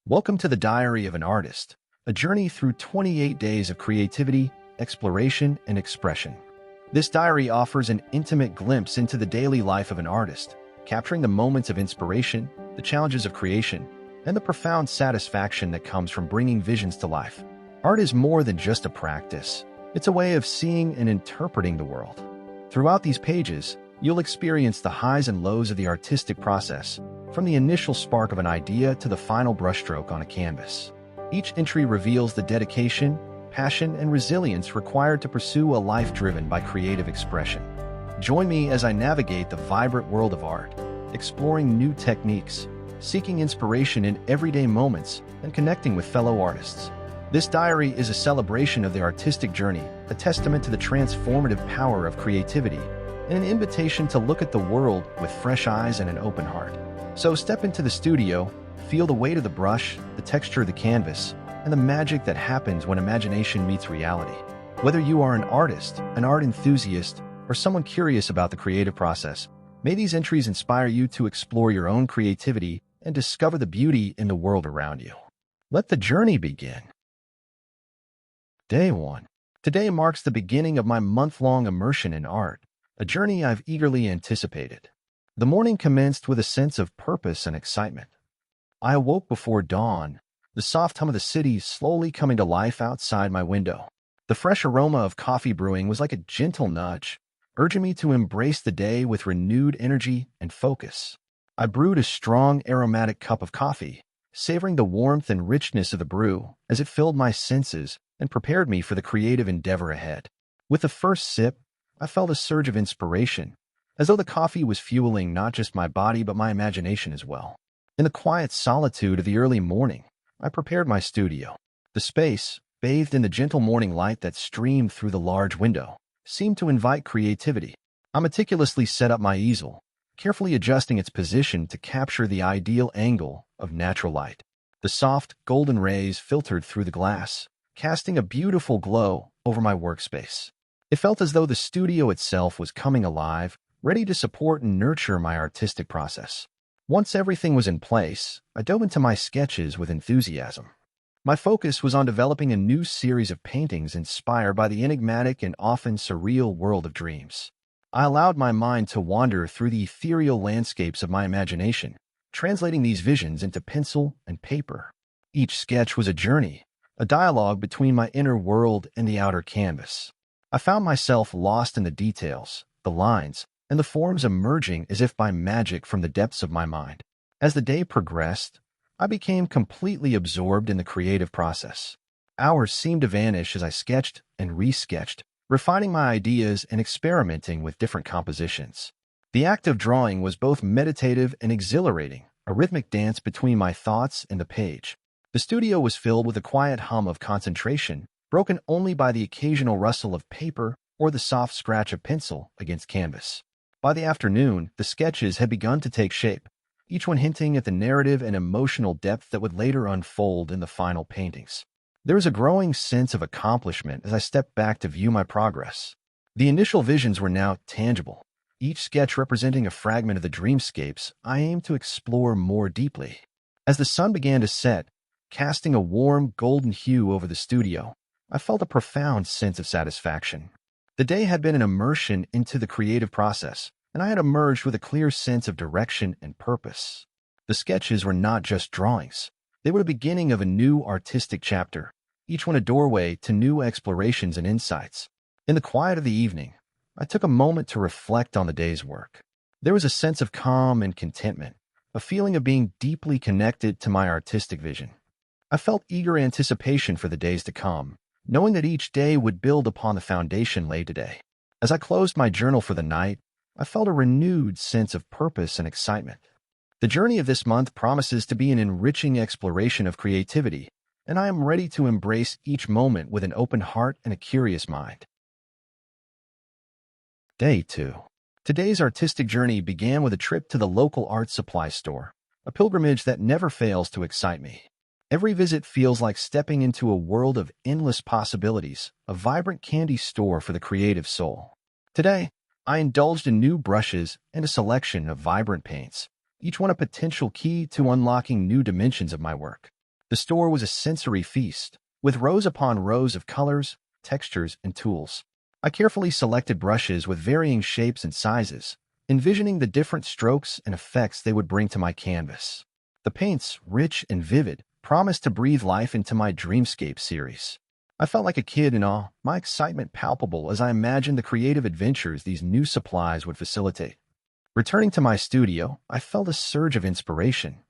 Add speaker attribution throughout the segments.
Speaker 1: Welcome to the Diary of an Artist, a journey through 28 days of creativity, exploration, and expression. This diary offers an intimate glimpse into the daily life of an artist, capturing the moments of inspiration, the challenges of creation, and the profound satisfaction that comes from bringing visions to life. Art is more than just a practice. It's a way of seeing and interpreting the world. Throughout these pages, you'll experience the highs and lows of the artistic process, from the initial spark of an idea to the final brushstroke on a canvas. Each entry reveals the dedication, passion, and resilience required to pursue a life driven by creative expression. Join me as I navigate the vibrant world of art, exploring new techniques, seeking inspiration in everyday moments, and connecting with fellow artists. This diary is a celebration of the artistic journey, a testament to the transformative power of creativity, and an invitation to look at the world with fresh eyes and an open heart. So step into the studio, feel the weight of the brush, the texture of the canvas, and the magic that happens when imagination meets reality. Whether you are an artist, an art enthusiast, or someone curious about the creative process, may these entries inspire you to explore your own creativity and discover the beauty in the world around you. Let the journey begin. Day 1. Today marks the beginning of my month-long immersion in art, a journey I've eagerly anticipated. The morning commenced with a sense of purpose and excitement. I awoke before dawn, the soft hum of the city slowly coming to life outside my window. The fresh aroma of coffee brewing was like a gentle nudge, urging me to embrace the day with renewed energy and focus. I brewed a strong, aromatic cup of coffee, savoring the warmth and richness of the brew as it filled my senses and prepared me for the creative endeavor ahead. With the first sip, I felt a surge of inspiration, as though the coffee was fueling not just my body but my imagination as well. In the quiet solitude of the early morning, I prepared my studio. The space, bathed in the gentle morning light that streamed through the large window, seemed to invite creativity. I meticulously set up my easel, carefully adjusting its position to capture the ideal angle of natural light. The soft, golden rays filtered through the glass, casting a beautiful glow over my workspace. It felt as though the studio itself was coming alive, ready to support and nurture my artistic process. Once everything was in place, I dove into my sketches with enthusiasm. My focus was on developing a new series of paintings inspired by the enigmatic and often surreal world of dreams. I allowed my mind to wander through the ethereal landscapes of my imagination, translating these visions into pencil and paper. Each sketch was a journey, a dialogue between my inner world and the outer canvas. I found myself lost in the details, the lines, and the forms emerging as if by magic from the depths of my mind. As the day progressed, I became completely absorbed in the creative process. Hours seemed to vanish as I sketched and resketched, refining my ideas and experimenting with different compositions. The act of drawing was both meditative and exhilarating, a rhythmic dance between my thoughts and the page. The studio was filled with a quiet hum of concentration, broken only by the occasional rustle of paper or the soft scratch of pencil against canvas. By the afternoon, the sketches had begun to take shape, each one hinting at the narrative and emotional depth that would later unfold in the final paintings. There was a growing sense of accomplishment as I stepped back to view my progress. The initial visions were now tangible, each sketch representing a fragment of the dreamscapes I aimed to explore more deeply. As the sun began to set, casting a warm golden hue over the studio, I felt a profound sense of satisfaction. The day had been an immersion into the creative process, and I had emerged with a clear sense of direction and purpose. The sketches were not just drawings. They were the beginning of a new artistic chapter, each one a doorway to new explorations and insights. In the quiet of the evening, I took a moment to reflect on the day's work. There was a sense of calm and contentment, a feeling of being deeply connected to my artistic vision. I felt eager anticipation for the days to come, knowing that each day would build upon the foundation laid today. As I closed my journal for the night, I felt a renewed sense of purpose and excitement. The journey of this month promises to be an enriching exploration of creativity, and I am ready to embrace each moment with an open heart and a curious mind. Day 2. Today's artistic journey began with a trip to the local art supply store, a pilgrimage that never fails to excite me. Every visit feels like stepping into a world of endless possibilities, a vibrant candy store for the creative soul. Today, I indulged in new brushes and a selection of vibrant paints, each one a potential key to unlocking new dimensions of my work. The store was a sensory feast, with rows upon rows of colors, textures, and tools. I carefully selected brushes with varying shapes and sizes, envisioning the different strokes and effects they would bring to my canvas. The paints, rich and vivid, promised to breathe life into my Dreamscape series. I felt like a kid in awe, my excitement palpable as I imagined the creative adventures these new supplies would facilitate. Returning to my studio, I felt a surge of inspiration.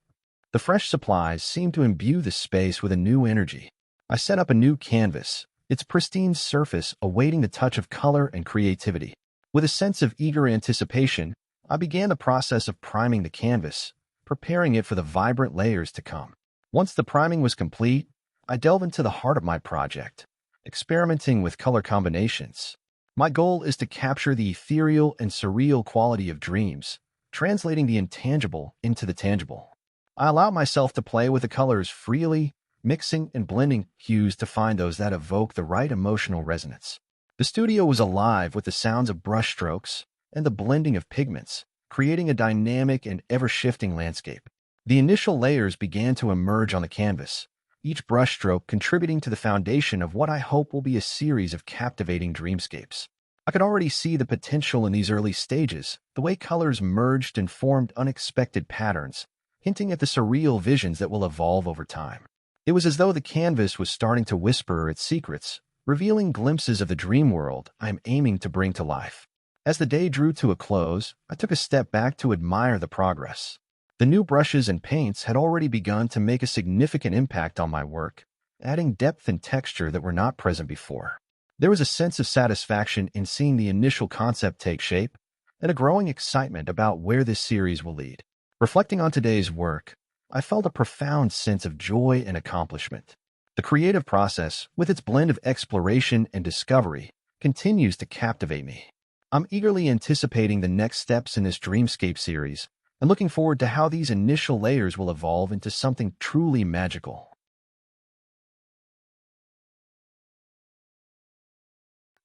Speaker 1: The fresh supplies seemed to imbue the space with a new energy. I set up a new canvas, its pristine surface awaiting the touch of color and creativity. With a sense of eager anticipation, I began the process of priming the canvas, preparing it for the vibrant layers to come. Once the priming was complete, I delved into the heart of my project, experimenting with color combinations. My goal is to capture the ethereal and surreal quality of dreams, translating the intangible into the tangible. I allow myself to play with the colors freely, mixing and blending hues to find those that evoke the right emotional resonance. The studio was alive with the sounds of brushstrokes and the blending of pigments, creating a dynamic and ever-shifting landscape. The initial layers began to emerge on the canvas, each brushstroke contributing to the foundation of what I hope will be a series of captivating dreamscapes. I could already see the potential in these early stages, the way colors merged and formed unexpected patterns, hinting at the surreal visions that will evolve over time. It was as though the canvas was starting to whisper its secrets, revealing glimpses of the dream world I am aiming to bring to life. As the day drew to a close, I took a step back to admire the progress. The new brushes and paints had already begun to make a significant impact on my work, adding depth and texture that were not present before. There was a sense of satisfaction in seeing the initial concept take shape, and a growing excitement about where this series will lead. Reflecting on today's work, I felt a profound sense of joy and accomplishment. The creative process, with its blend of exploration and discovery, continues to captivate me. I'm eagerly anticipating the next steps in this Dreamscape series and looking forward to how these initial layers will evolve into something truly magical.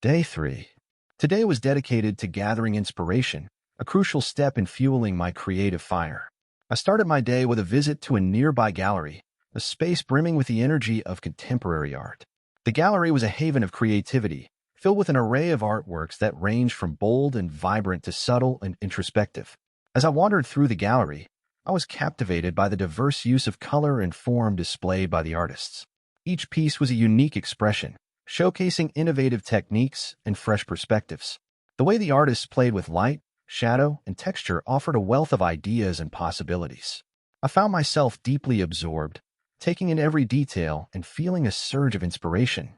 Speaker 1: Day 3. Today was dedicated to gathering inspiration, a crucial step in fueling my creative fire. I started my day with a visit to a nearby gallery, a space brimming with the energy of contemporary art. The gallery was a haven of creativity, filled with an array of artworks that ranged from bold and vibrant to subtle and introspective. As I wandered through the gallery, I was captivated by the diverse use of color and form displayed by the artists. Each piece was a unique expression, showcasing innovative techniques and fresh perspectives. The way the artists played with light, shadow, and texture offered a wealth of ideas and possibilities. I found myself deeply absorbed, taking in every detail and feeling a surge of inspiration.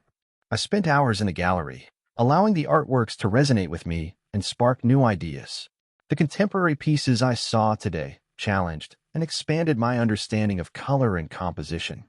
Speaker 1: I spent hours in the gallery, allowing the artworks to resonate with me and spark new ideas. The contemporary pieces I saw today challenged and expanded my understanding of color and composition.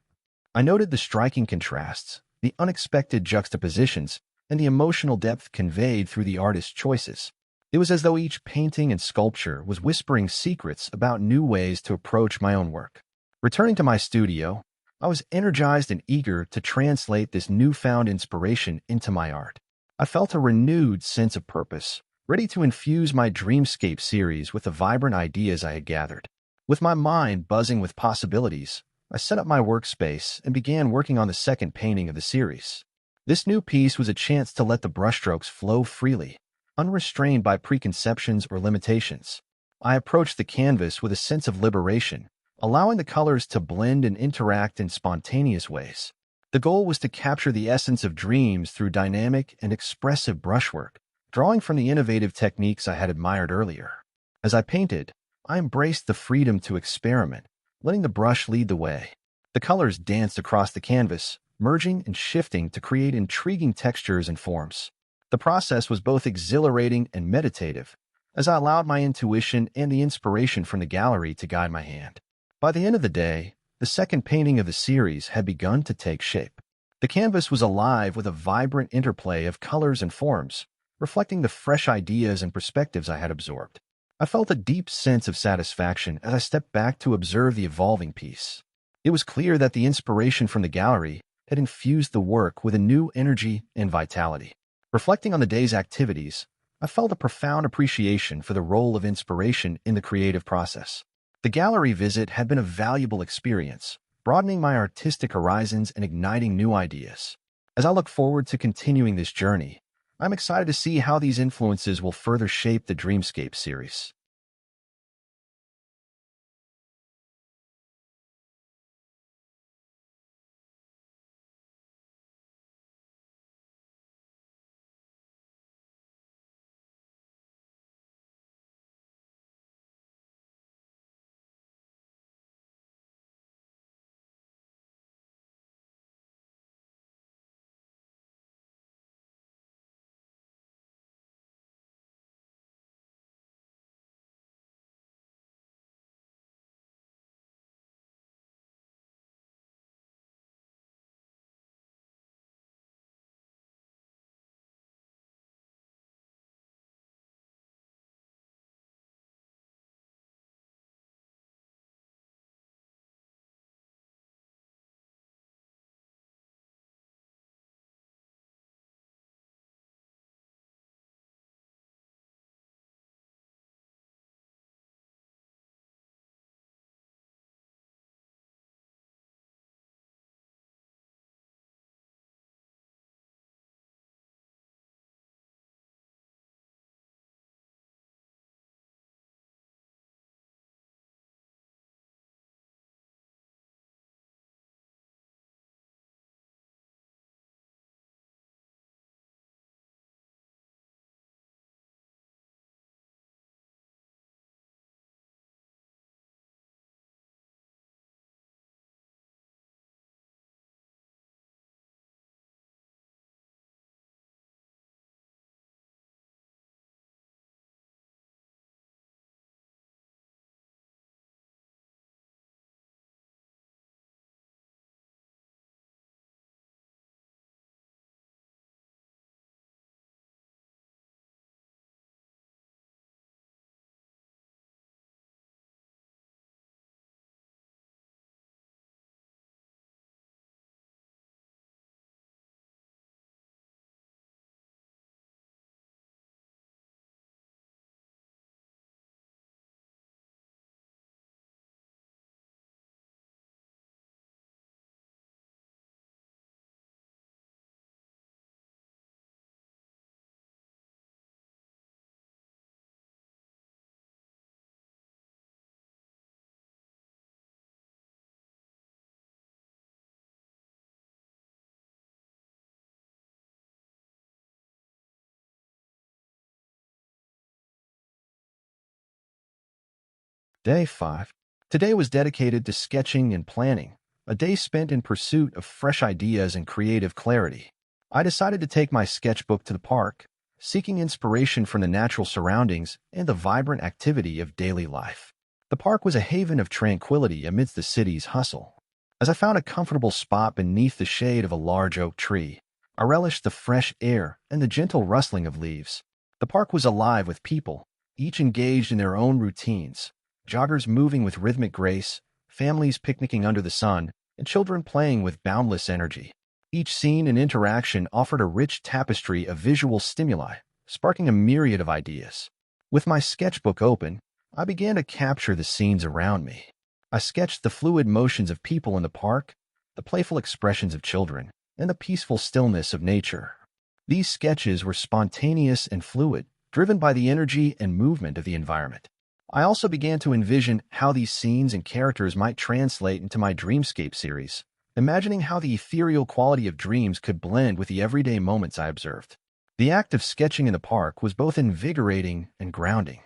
Speaker 1: I noted the striking contrasts, the unexpected juxtapositions, and the emotional depth conveyed through the artist's choices. It was as though each painting and sculpture was whispering secrets about new ways to approach my own work. Returning to my studio, I was energized and eager to translate this newfound inspiration into my art. I felt a renewed sense of purpose, ready to infuse my Dreamscape series with the vibrant ideas I had gathered. With my mind buzzing with possibilities, I set up my workspace and began working on the second painting of the series. This new piece was a chance to let the brushstrokes flow freely, unrestrained by preconceptions or limitations. I approached the canvas with a sense of liberation, allowing the colors to blend and interact in spontaneous ways. The goal was to capture the essence of dreams through dynamic and expressive brushwork, drawing from the innovative techniques I had admired earlier. As I painted, I embraced the freedom to experiment, letting the brush lead the way. The colors danced across the canvas, merging and shifting to create intriguing textures and forms. The process was both exhilarating and meditative, as I allowed my intuition and the inspiration from the gallery to guide my hand. By the end of the day, the second painting of the series had begun to take shape. The canvas was alive with a vibrant interplay of colors and forms, reflecting the fresh ideas and perspectives I had absorbed. I felt a deep sense of satisfaction as I stepped back to observe the evolving piece. It was clear that the inspiration from the gallery had infused the work with a new energy and vitality. Reflecting on the day's activities, I felt a profound appreciation for the role of inspiration in the creative process. The gallery visit had been a valuable experience, broadening my artistic horizons and igniting new ideas. As I look forward to continuing this journey, I'm excited to see how these influences will further shape the Dreamscape series. Day 5. Today was dedicated to sketching and planning, a day spent in pursuit of fresh ideas and creative clarity. I decided to take my sketchbook to the park, seeking inspiration from the natural surroundings and the vibrant activity of daily life. The park was a haven of tranquility amidst the city's hustle. As I found a comfortable spot beneath the shade of a large oak tree, I relished the fresh air and the gentle rustling of leaves. The park was alive with people, each engaged in their own routines. Joggers moving with rhythmic grace, families picnicking under the sun, and children playing with boundless energy. Each scene and interaction offered a rich tapestry of visual stimuli, sparking a myriad of ideas. With my sketchbook open, I began to capture the scenes around me. I sketched the fluid motions of people in the park, the playful expressions of children, and the peaceful stillness of nature. These sketches were spontaneous and fluid, driven by the energy and movement of the environment. I also began to envision how these scenes and characters might translate into my Dreamscape series, imagining how the ethereal quality of dreams could blend with the everyday moments I observed. The act of sketching in the park was both invigorating and grounding.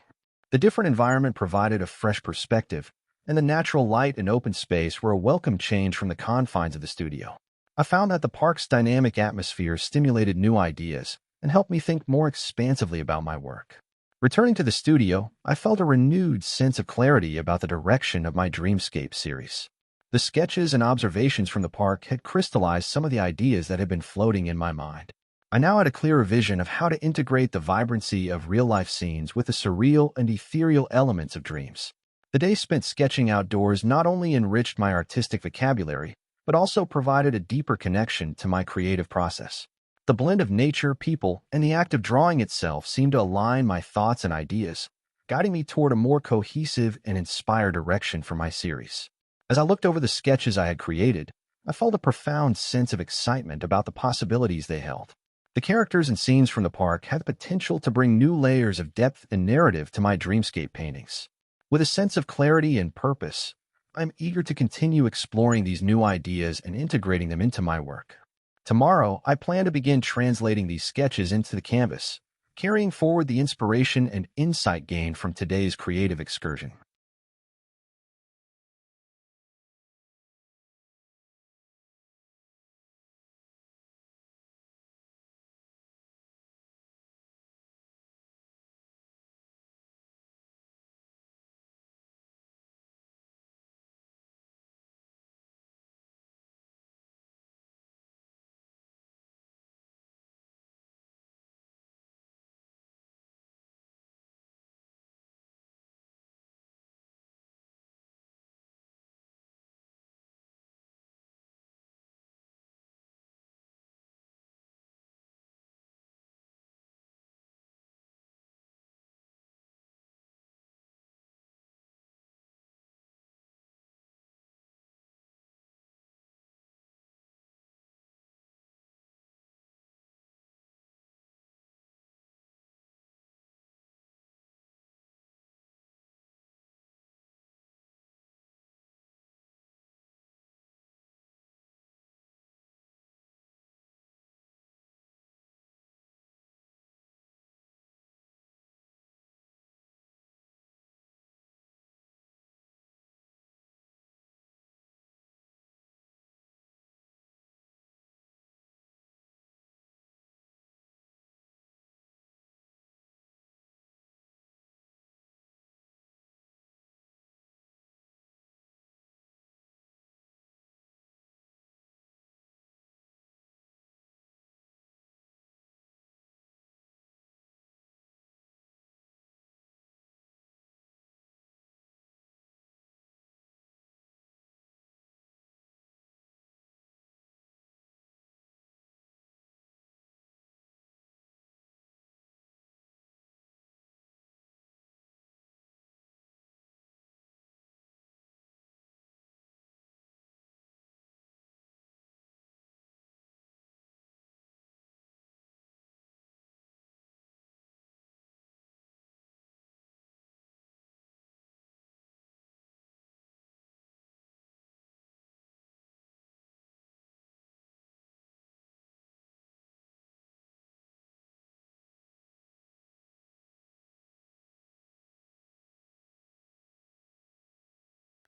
Speaker 1: The different environment provided a fresh perspective, and the natural light and open space were a welcome change from the confines of the studio. I found that the park's dynamic atmosphere stimulated new ideas and helped me think more expansively about my work. Returning to the studio, I felt a renewed sense of clarity about the direction of my Dreamscape series. The sketches and observations from the park had crystallized some of the ideas that had been floating in my mind. I now had a clearer vision of how to integrate the vibrancy of real-life scenes with the surreal and ethereal elements of dreams. The day spent sketching outdoors not only enriched my artistic vocabulary, but also provided a deeper connection to my creative process. The blend of nature, people, and the act of drawing itself seemed to align my thoughts and ideas, guiding me toward a more cohesive and inspired direction for my series. As I looked over the sketches I had created, I felt a profound sense of excitement about the possibilities they held. The characters and scenes from the park had the potential to bring new layers of depth and narrative to my dreamscape paintings. With a sense of clarity and purpose, I'm eager to continue exploring these new ideas and integrating them into my work. Tomorrow, I plan to begin translating these sketches into the canvas, carrying forward the inspiration and insight gained from today's creative excursion.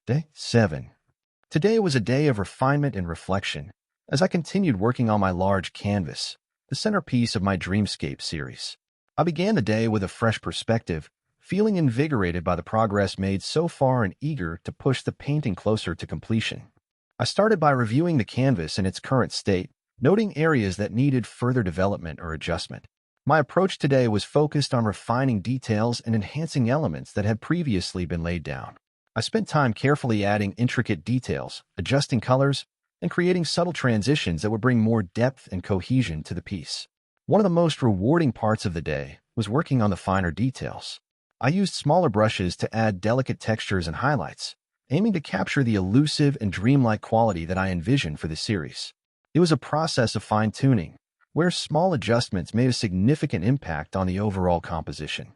Speaker 1: Day 7. Today was a day of refinement and reflection as I continued working on my large canvas, the centerpiece of my Dreamscape series. I began the day with a fresh perspective, feeling invigorated by the progress made so far and eager to push the painting closer to completion. I started by reviewing the canvas in its current state, noting areas that needed further development or adjustment. My approach today was focused on refining details and enhancing elements that had previously been laid down. I spent time carefully adding intricate details, adjusting colors, and creating subtle transitions that would bring more depth and cohesion to the piece. One of the most rewarding parts of the day was working on the finer details. I used smaller brushes to add delicate textures and highlights, aiming to capture the elusive and dreamlike quality that I envisioned for the series. It was a process of fine-tuning, where small adjustments made a significant impact on the overall composition.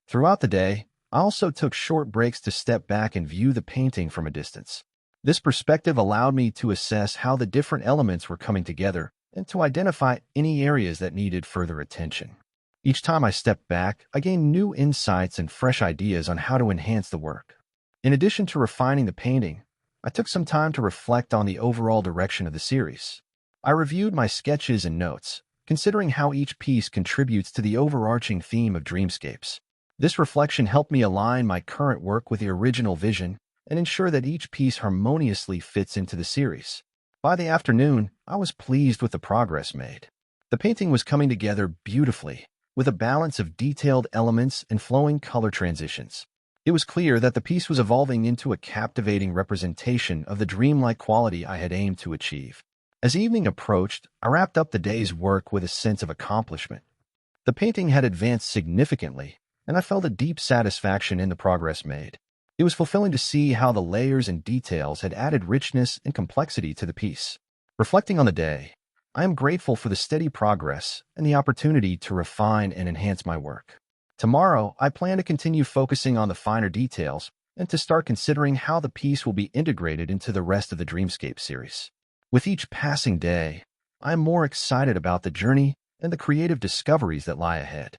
Speaker 1: Throughout the day, I also took short breaks to step back and view the painting from a distance. This perspective allowed me to assess how the different elements were coming together and to identify any areas that needed further attention. Each time I stepped back, I gained new insights and fresh ideas on how to enhance the work. In addition to refining the painting, I took some time to reflect on the overall direction of the series. I reviewed my sketches and notes, considering how each piece contributes to the overarching theme of dreamscapes. This reflection helped me align my current work with the original vision and ensure that each piece harmoniously fits into the series. By the afternoon, I was pleased with the progress made. The painting was coming together beautifully, with a balance of detailed elements and flowing color transitions. It was clear that the piece was evolving into a captivating representation of the dreamlike quality I had aimed to achieve. As evening approached, I wrapped up the day's work with a sense of accomplishment. The painting had advanced significantly, and I felt a deep satisfaction in the progress made. It was fulfilling to see how the layers and details had added richness and complexity to the piece. Reflecting on the day, I am grateful for the steady progress and the opportunity to refine and enhance my work. Tomorrow, I plan to continue focusing on the finer details and to start considering how the piece will be integrated into the rest of the Dreamscape series. With each passing day, I am more excited about the journey and the creative discoveries that lie ahead.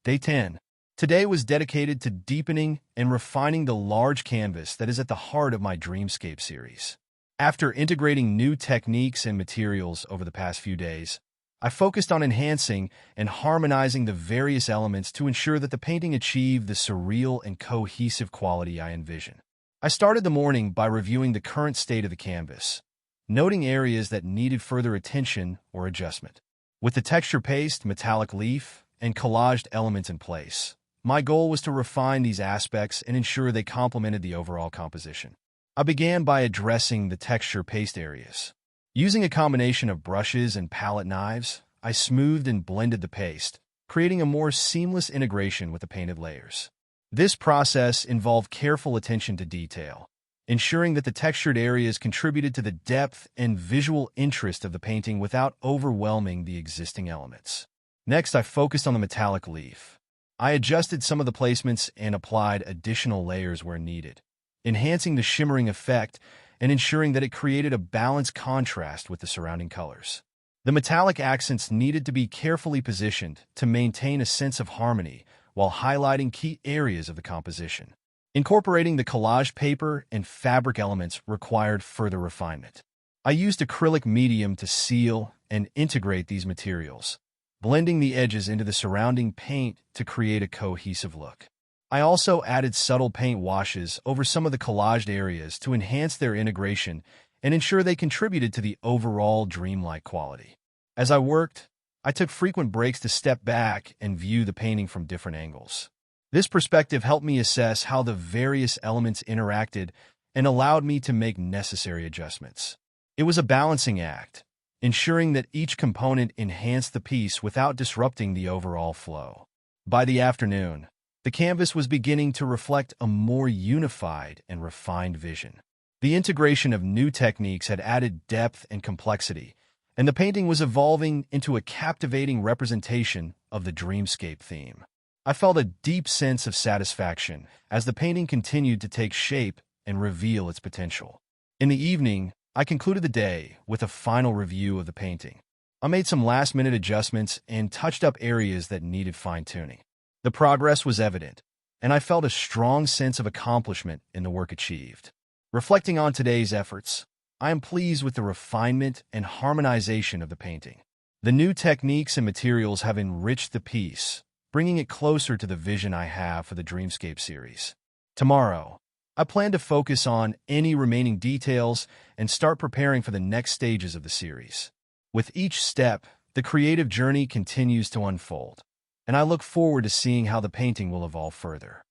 Speaker 1: Day 10. Today was dedicated to deepening and refining the large canvas that is at the heart of my Dreamscape series. After integrating new techniques and materials over the past few days, I focused on enhancing and harmonizing the various elements to ensure that the painting achieved the surreal and cohesive quality I envision. I started the morning by reviewing the current state of the canvas, noting areas that needed further attention or adjustment. With the texture paste, metallic leaf, and collaged elements in place, my goal was to refine these aspects and ensure they complemented the overall composition. I began by addressing the texture paste areas. Using a combination of brushes and palette knives, I smoothed and blended the paste, creating a more seamless integration with the painted layers. This process involved careful attention to detail, ensuring that the textured areas contributed to the depth and visual interest of the painting without overwhelming the existing elements. Next, I focused on the metallic leaf. I adjusted some of the placements and applied additional layers where needed, enhancing the shimmering effect and ensuring that it created a balanced contrast with the surrounding colors. The metallic accents needed to be carefully positioned to maintain a sense of harmony while highlighting key areas of the composition. Incorporating the collage paper and fabric elements required further refinement. I used acrylic medium to seal and integrate these materials, blending the edges into the surrounding paint to create a cohesive look. I also added subtle paint washes over some of the collaged areas to enhance their integration and ensure they contributed to the overall dreamlike quality. As I worked, I took frequent breaks to step back and view the painting from different angles. This perspective helped me assess how the various elements interacted and allowed me to make necessary adjustments. It was a balancing act, ensuring that each component enhanced the piece without disrupting the overall flow. By the afternoon, the canvas was beginning to reflect a more unified and refined vision. The integration of new techniques had added depth and complexity, and the painting was evolving into a captivating representation of the dreamscape theme. I felt a deep sense of satisfaction as the painting continued to take shape and reveal its potential. In the evening, I concluded the day with a final review of the painting. I made some last-minute adjustments and touched up areas that needed fine-tuning. The progress was evident, and I felt a strong sense of accomplishment in the work achieved. Reflecting on today's efforts, I am pleased with the refinement and harmonization of the painting. The new techniques and materials have enriched the piece, bringing it closer to the vision I have for the Dreamscape series. Tomorrow, I plan to focus on any remaining details and start preparing for the next stages of the series. With each step, the creative journey continues to unfold, and I look forward to seeing how the painting will evolve further.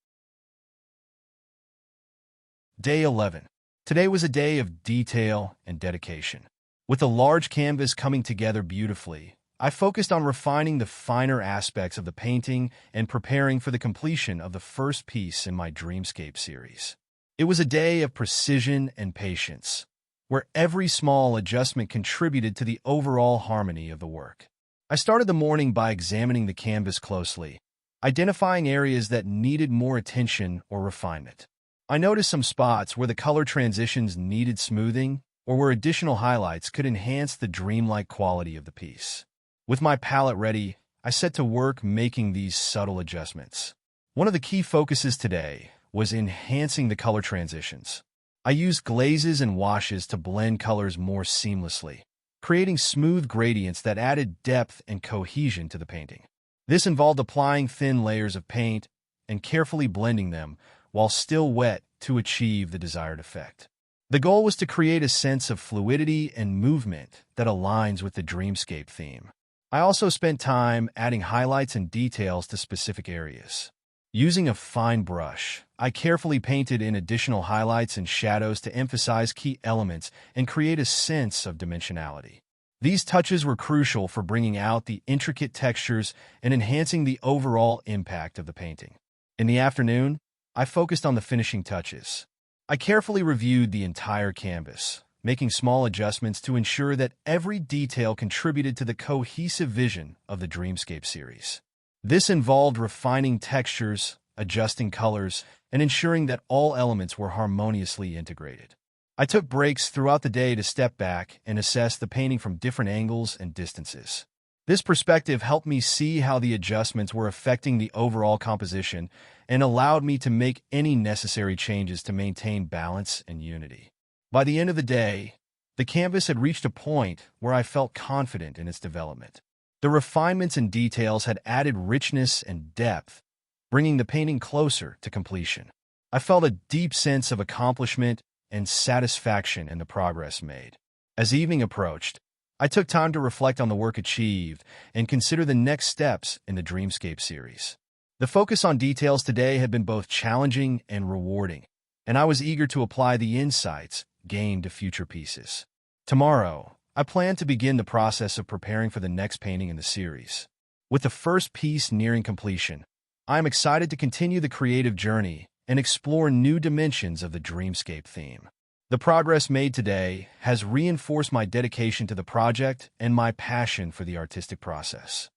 Speaker 1: Day 11. Today was a day of detail and dedication. With the large canvas coming together beautifully, I focused on refining the finer aspects of the painting and preparing for the completion of the first piece in my Dreamscape series. It was a day of precision and patience, where every small adjustment contributed to the overall harmony of the work. I started the morning by examining the canvas closely, identifying areas that needed more attention or refinement. I noticed some spots where the color transitions needed smoothing or where additional highlights could enhance the dreamlike quality of the piece. With my palette ready, I set to work making these subtle adjustments. One of the key focuses today was enhancing the color transitions. I used glazes and washes to blend colors more seamlessly, creating smooth gradients that added depth and cohesion to the painting. This involved applying thin layers of paint and carefully blending them while still wet to achieve the desired effect. The goal was to create a sense of fluidity and movement that aligns with the Dreamscape theme. I also spent time adding highlights and details to specific areas. Using a fine brush, I carefully painted in additional highlights and shadows to emphasize key elements and create a sense of dimensionality. These touches were crucial for bringing out the intricate textures and enhancing the overall impact of the painting. In the afternoon, I focused on the finishing touches. I carefully reviewed the entire canvas, making small adjustments to ensure that every detail contributed to the cohesive vision of the Dreamscape series. This involved refining textures, adjusting colors, and ensuring that all elements were harmoniously integrated. I took breaks throughout the day to step back and assess the painting from different angles and distances. This perspective helped me see how the adjustments were affecting the overall composition and allowed me to make any necessary changes to maintain balance and unity. By the end of the day, the canvas had reached a point where I felt confident in its development. The refinements and details had added richness and depth, bringing the painting closer to completion. I felt a deep sense of accomplishment and satisfaction in the progress made. As evening approached, I took time to reflect on the work achieved and consider the next steps in the Dreamscape series. The focus on details today had been both challenging and rewarding, and I was eager to apply the insights gained to future pieces. Tomorrow, I plan to begin the process of preparing for the next painting in the series. With the first piece nearing completion, I am excited to continue the creative journey and explore new dimensions of the Dreamscape theme. The progress made today has reinforced my dedication to the project and my passion for the artistic process.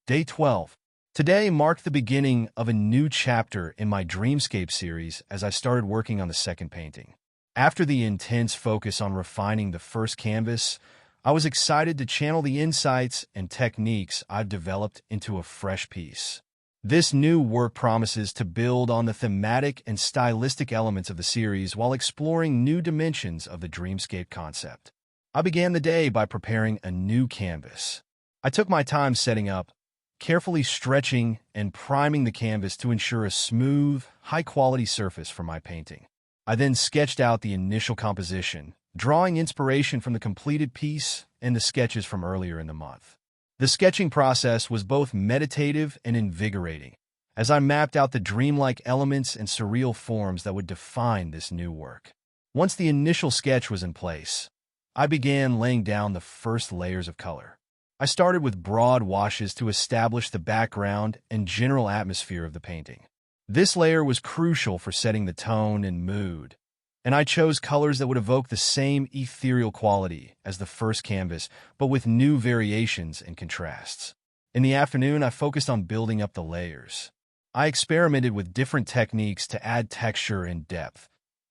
Speaker 1: Day 12. Today marked the beginning of a new chapter in my Dreamscape series as I started working on the second painting. After the intense focus on refining the first canvas, I was excited to channel the insights and techniques I've developed into a fresh piece. This new work promises to build on the thematic and stylistic elements of the series while exploring new dimensions of the Dreamscape concept. I began the day by preparing a new canvas. I took my time setting up, carefully stretching and priming the canvas to ensure a smooth, high-quality surface for my painting. I then sketched out the initial composition, drawing inspiration from the completed piece and the sketches from earlier in the month. The sketching process was both meditative and invigorating, as I mapped out the dreamlike elements and surreal forms that would define this new work. Once the initial sketch was in place, I began laying down the first layers of color. I started with broad washes to establish the background and general atmosphere of the painting. This layer was crucial for setting the tone and mood, and I chose colors that would evoke the same ethereal quality as the first canvas, but with new variations and contrasts. In the afternoon, I focused on building up the layers. I experimented with different techniques to add texture and depth,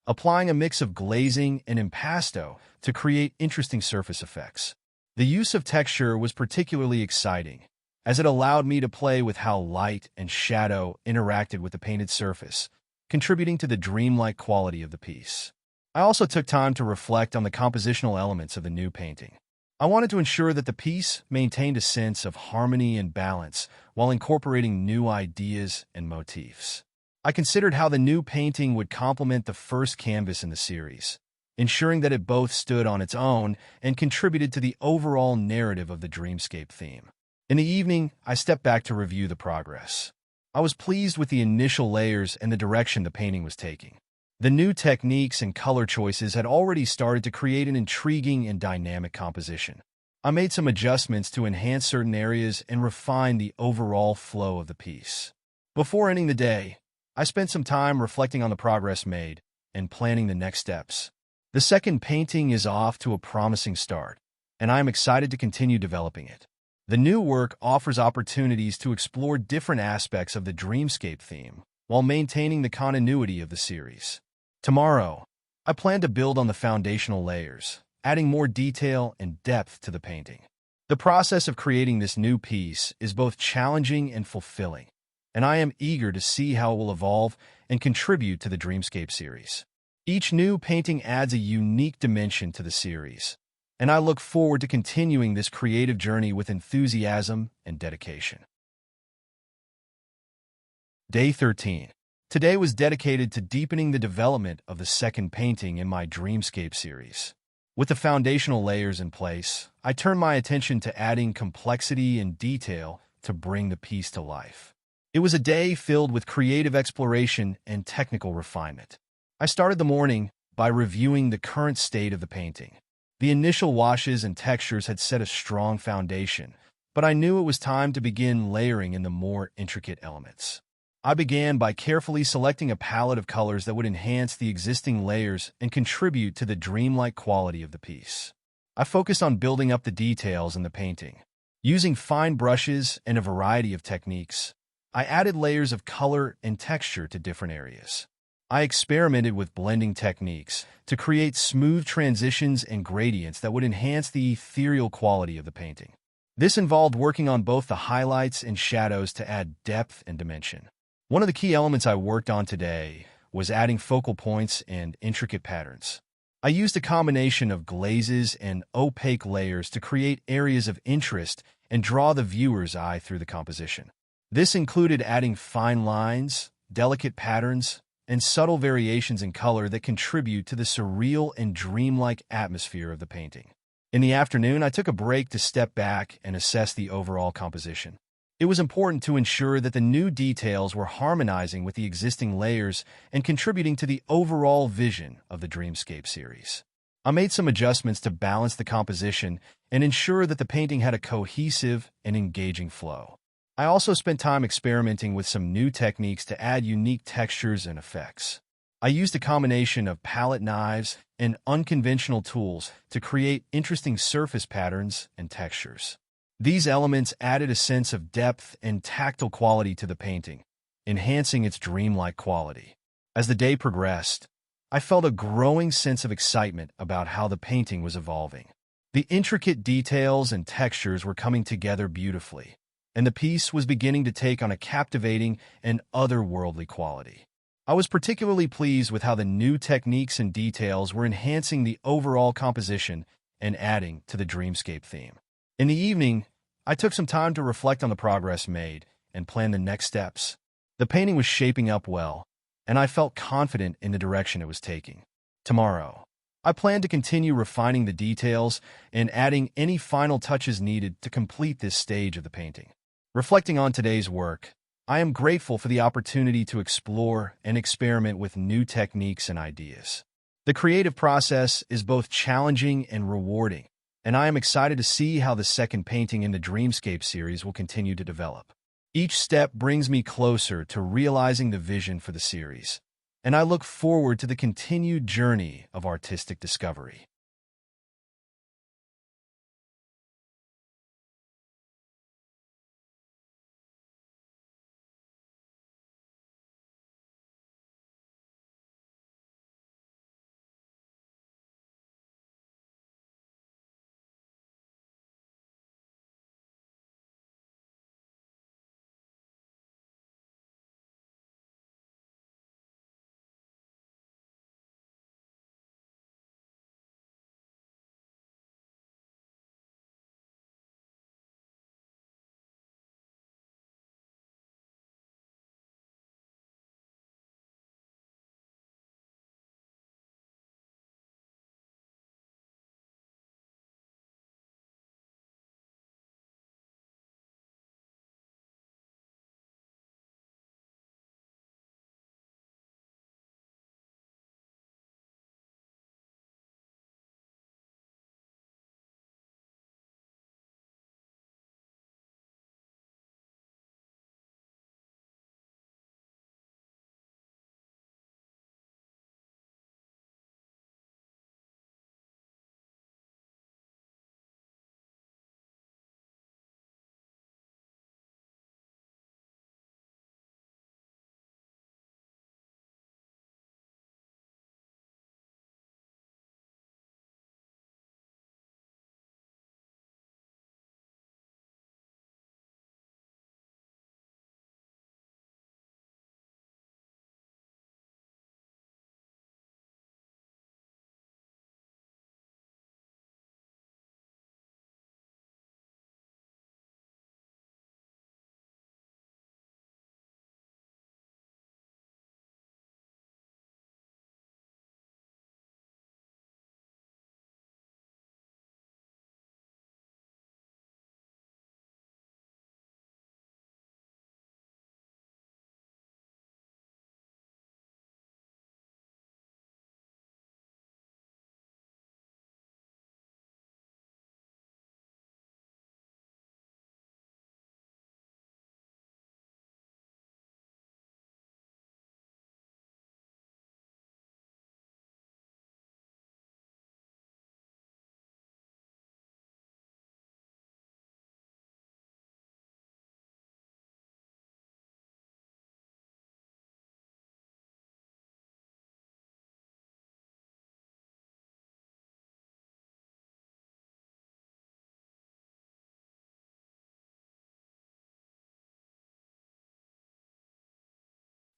Speaker 1: applying a mix of glazing and impasto to create interesting surface effects. The use of texture was particularly exciting, as it allowed me to play with how light and shadow interacted with the painted surface, contributing to the dreamlike quality of the piece. I also took time to reflect on the compositional elements of the new painting. I wanted to ensure that the piece maintained a sense of harmony and balance while incorporating new ideas and motifs. I considered how the new painting would complement the first canvas in the series, ensuring that it both stood on its own and contributed to the overall narrative of the Dreamscape theme. In the evening, I stepped back to review the progress. I was pleased with the initial layers and the direction the painting was taking. The new techniques and color choices had already started to create an intriguing and dynamic composition. I made some adjustments to enhance certain areas and refine the overall flow of the piece. Before ending the day, I spent some time reflecting on the progress made and planning the next steps. The second painting is off to a promising start, and I am excited to continue developing it. The new work offers opportunities to explore different aspects of the Dreamscape theme while maintaining the continuity of the series. Tomorrow, I plan to build on the foundational layers, adding more detail and depth to the painting. The process of creating this new piece is both challenging and fulfilling, and I am eager to see how it will evolve and contribute to the Dreamscape series. Each new painting adds a unique dimension to the series, and I look forward to continuing this creative journey with enthusiasm and dedication. Day 13. Today was dedicated to deepening the development of the second painting in my Dreamscape series. With the foundational layers in place, I turned my attention to adding complexity and detail to bring the piece to life. It was a day filled with creative exploration and technical refinement. I started the morning by reviewing the current state of the painting. The initial washes and textures had set a strong foundation, but I knew it was time to begin layering in the more intricate elements. I began by carefully selecting a palette of colors that would enhance the existing layers and contribute to the dreamlike quality of the piece. I focused on building up the details in the painting. Using fine brushes and a variety of techniques, I added layers of color and texture to different areas. I experimented with blending techniques to create smooth transitions and gradients that would enhance the ethereal quality of the painting. This involved working on both the highlights and shadows to add depth and dimension. One of the key elements I worked on today was adding focal points and intricate patterns. I used a combination of glazes and opaque layers to create areas of interest and draw the viewer's eye through the composition. This included adding fine lines, delicate patterns, and subtle variations in color that contribute to the surreal and dreamlike atmosphere of the painting. In the afternoon, I took a break to step back and assess the overall composition. It was important to ensure that the new details were harmonizing with the existing layers and contributing to the overall vision of the Dreamscape series. I made some adjustments to balance the composition and ensure that the painting had a cohesive and engaging flow. I also spent time experimenting with some new techniques to add unique textures and effects. I used a combination of palette knives and unconventional tools to create interesting surface patterns and textures. These elements added a sense of depth and tactile quality to the painting, enhancing its dreamlike quality. As the day progressed, I felt a growing sense of excitement about how the painting was evolving. The intricate details and textures were coming together beautifully, and the piece was beginning to take on a captivating and otherworldly quality. I was particularly pleased with how the new techniques and details were enhancing the overall composition and adding to the Dreamscape theme. In the evening, I took some time to reflect on the progress made and plan the next steps. The painting was shaping up well, and I felt confident in the direction it was taking. Tomorrow, I plan to continue refining the details and adding any final touches needed to complete this stage of the painting. Reflecting on today's work, I am grateful for the opportunity to explore and experiment with new techniques and ideas. The creative process is both challenging and rewarding, and I am excited to see how the second painting in the Dreamscape series will continue to develop. Each step brings me closer to realizing the vision for the series, and I look forward to the continued journey of artistic discovery.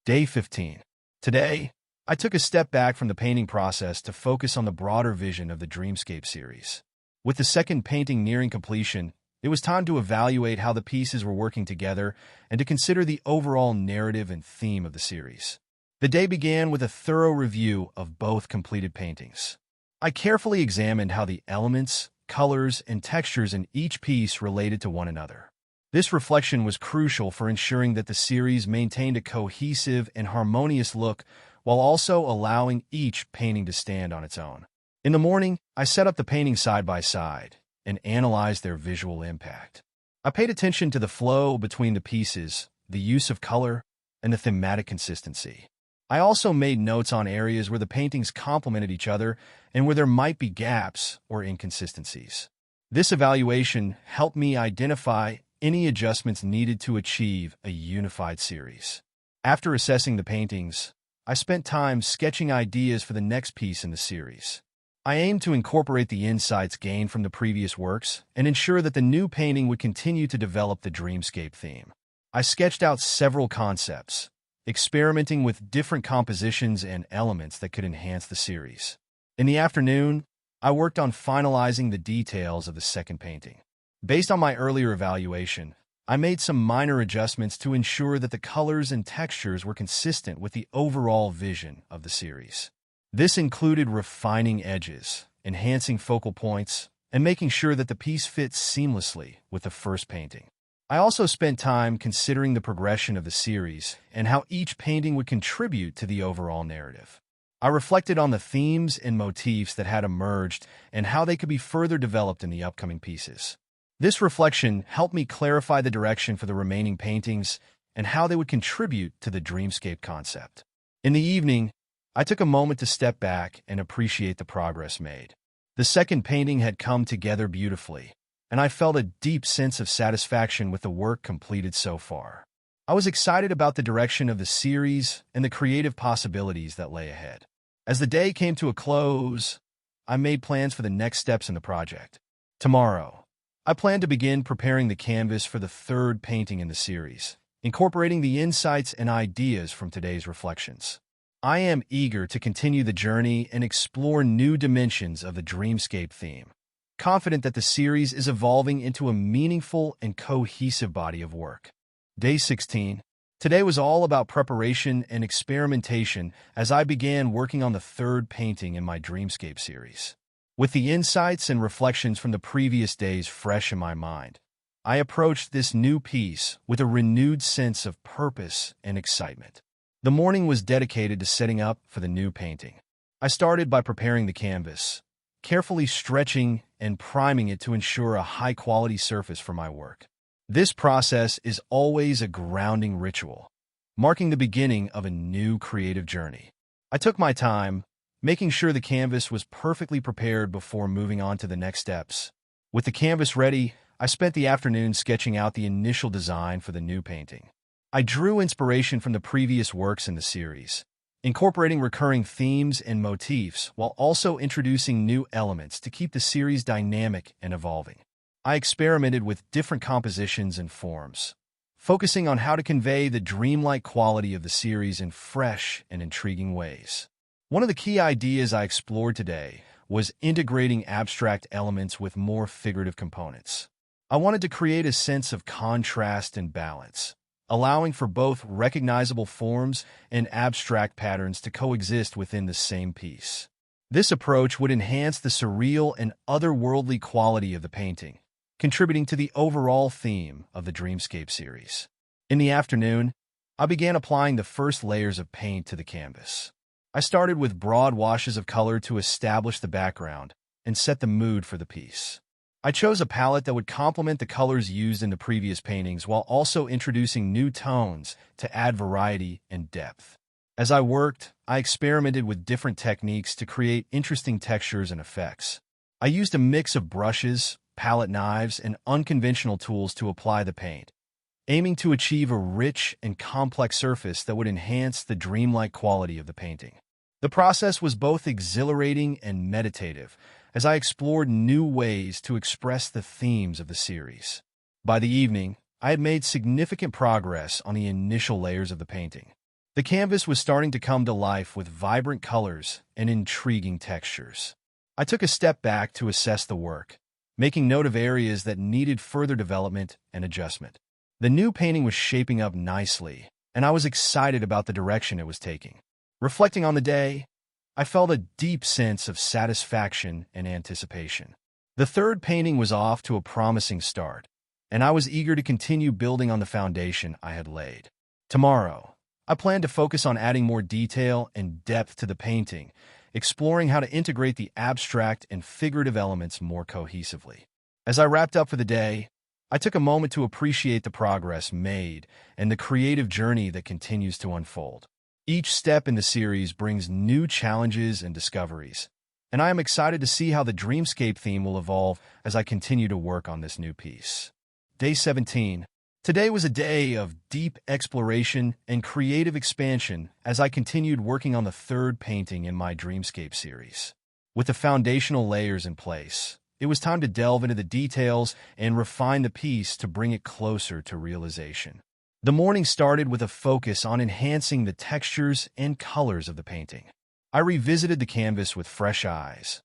Speaker 1: Day 15. Today, I took a step back from the painting process to focus on the broader vision of the Dreamscape series. With the second painting nearing completion, it was time to evaluate how the pieces were working together and to consider the overall narrative and theme of the series. The day began with a thorough review of both completed paintings. I carefully examined how the elements, colors, and textures in each piece related to one another. This reflection was crucial for ensuring that the series maintained a cohesive and harmonious look while also allowing each painting to stand on its own. In the morning, I set up the paintings side by side and analyzed their visual impact. I paid attention to the flow between the pieces, the use of color, and the thematic consistency. I also made notes on areas where the paintings complemented each other and where there might be gaps or inconsistencies. This evaluation helped me identify any adjustments needed to achieve a unified series. After assessing the paintings, I spent time sketching ideas for the next piece in the series. I aimed to incorporate the insights gained from the previous works and ensure that the new painting would continue to develop the Dreamscape theme. I sketched out several concepts, experimenting with different compositions and elements that could enhance the series. In the afternoon, I worked on finalizing the details of the second painting. Based on my earlier evaluation, I made some minor adjustments to ensure that the colors and textures were consistent with the overall vision of the series. This included refining edges, enhancing focal points, and making sure that the piece fits seamlessly with the first painting. I also spent time considering the progression of the series and how each painting would contribute to the overall narrative. I reflected on the themes and motifs that had emerged and how they could be further developed in the upcoming pieces. This reflection helped me clarify the direction for the remaining paintings and how they would contribute to the Dreamscape concept. In the evening, I took a moment to step back and appreciate the progress made. The second painting had come together beautifully, and I felt a deep sense of satisfaction with the work completed so far. I was excited about the direction of the series and the creative possibilities that lay ahead. As the day came to a close, I made plans for the next steps in the project. Tomorrow, I plan to begin preparing the canvas for the third painting in the series, incorporating the insights and ideas from today's reflections. I am eager to continue the journey and explore new dimensions of the Dreamscape theme, confident that the series is evolving into a meaningful and cohesive body of work. Day 16. Today was all about preparation and experimentation as I began working on the third painting in my Dreamscape series. With the insights and reflections from the previous days fresh in my mind, I approached this new piece with a renewed sense of purpose and excitement. The morning was dedicated to setting up for the new painting. I started by preparing the canvas, carefully stretching and priming it to ensure a high-quality surface for my work. This process is always a grounding ritual, marking the beginning of a new creative journey. I took my time, making sure the canvas was perfectly prepared before moving on to the next steps. With the canvas ready, I spent the afternoon sketching out the initial design for the new painting. I drew inspiration from the previous works in the series, incorporating recurring themes and motifs while also introducing new elements to keep the series dynamic and evolving. I experimented with different compositions and forms, focusing on how to convey the dreamlike quality of the series in fresh and intriguing ways. One of the key ideas I explored today was integrating abstract elements with more figurative components. I wanted to create a sense of contrast and balance, allowing for both recognizable forms and abstract patterns to coexist within the same piece. This approach would enhance the surreal and otherworldly quality of the painting, contributing to the overall theme of the Dreamscape series. In the afternoon, I began applying the first layers of paint to the canvas. I started with broad washes of color to establish the background and set the mood for the piece. I chose a palette that would complement the colors used in the previous paintings while also introducing new tones to add variety and depth. As I worked, I experimented with different techniques to create interesting textures and effects. I used a mix of brushes, palette knives, and unconventional tools to apply the paint, aiming to achieve a rich and complex surface that would enhance the dreamlike quality of the painting. The process was both exhilarating and meditative, as I explored new ways to express the themes of the series. By the evening, I had made significant progress on the initial layers of the painting. The canvas was starting to come to life with vibrant colors and intriguing textures. I took a step back to assess the work, making note of areas that needed further development and adjustment. The new painting was shaping up nicely, and I was excited about the direction it was taking. Reflecting on the day, I felt a deep sense of satisfaction and anticipation. The third painting was off to a promising start, and I was eager to continue building on the foundation I had laid. Tomorrow, I plan to focus on adding more detail and depth to the painting, exploring how to integrate the abstract and figurative elements more cohesively. As I wrapped up for the day, I took a moment to appreciate the progress made and the creative journey that continues to unfold. Each step in the series brings new challenges and discoveries, and I am excited to see how the dreamscape theme will evolve as I continue to work on this new piece. Day 17. Today was a day of deep exploration and creative expansion as I continued working on the third painting in my dreamscape series. With the foundational layers in place, it was time to delve into the details and refine the piece to bring it closer to realization. The morning started with a focus on enhancing the textures and colors of the painting. I revisited the canvas with fresh eyes,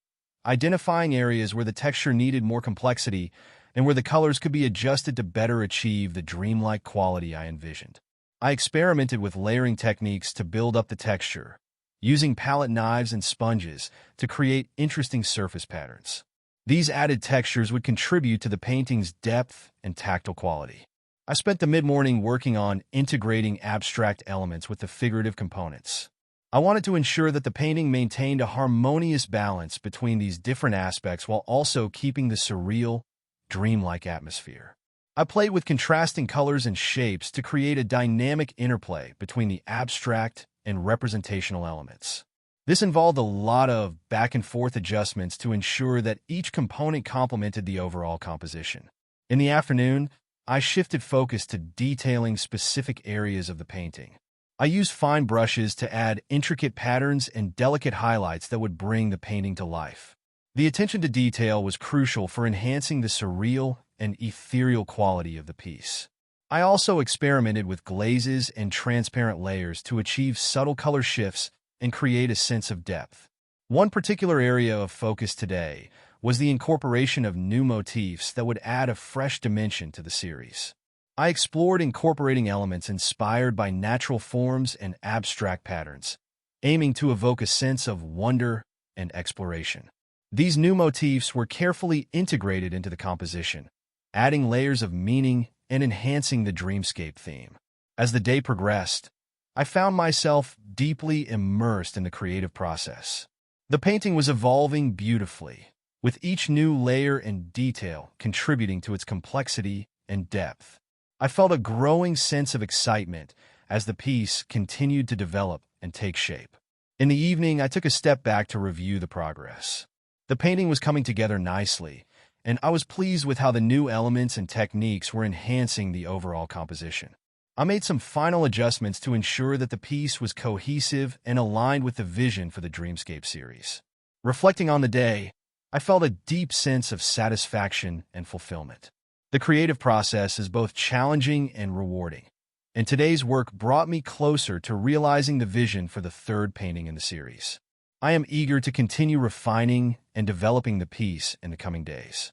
Speaker 1: identifying areas where the texture needed more complexity and where the colors could be adjusted to better achieve the dreamlike quality I envisioned. I experimented with layering techniques to build up the texture, using palette knives and sponges to create interesting surface patterns. These added textures would contribute to the painting's depth and tactile quality. I spent the mid-morning working on integrating abstract elements with the figurative components. I wanted to ensure that the painting maintained a harmonious balance between these different aspects while also keeping the surreal, dreamlike atmosphere. I played with contrasting colors and shapes to create a dynamic interplay between the abstract and representational elements. This involved a lot of back-and-forth adjustments to ensure that each component complemented the overall composition. In the afternoon, I shifted focus to detailing specific areas of the painting. I used fine brushes to add intricate patterns and delicate highlights that would bring the painting to life. The attention to detail was crucial for enhancing the surreal and ethereal quality of the piece. I also experimented with glazes and transparent layers to achieve subtle color shifts and create a sense of depth. One particular area of focus today was the incorporation of new motifs that would add a fresh dimension to the series. I explored incorporating elements inspired by natural forms and abstract patterns, aiming to evoke a sense of wonder and exploration. These new motifs were carefully integrated into the composition, adding layers of meaning and enhancing the dreamscape theme. As the day progressed, I found myself deeply immersed in the creative process. The painting was evolving beautifully, with each new layer and detail contributing to its complexity and depth. I felt a growing sense of excitement as the piece continued to develop and take shape. In the evening, I took a step back to review the progress. The painting was coming together nicely, and I was pleased with how the new elements and techniques were enhancing the overall composition. I made some final adjustments to ensure that the piece was cohesive and aligned with the vision for the Dreamscape series. Reflecting on the day, I felt a deep sense of satisfaction and fulfillment. The creative process is both challenging and rewarding, and today's work brought me closer to realizing the vision for the third painting in the series. I am eager to continue refining and developing the piece in the coming days.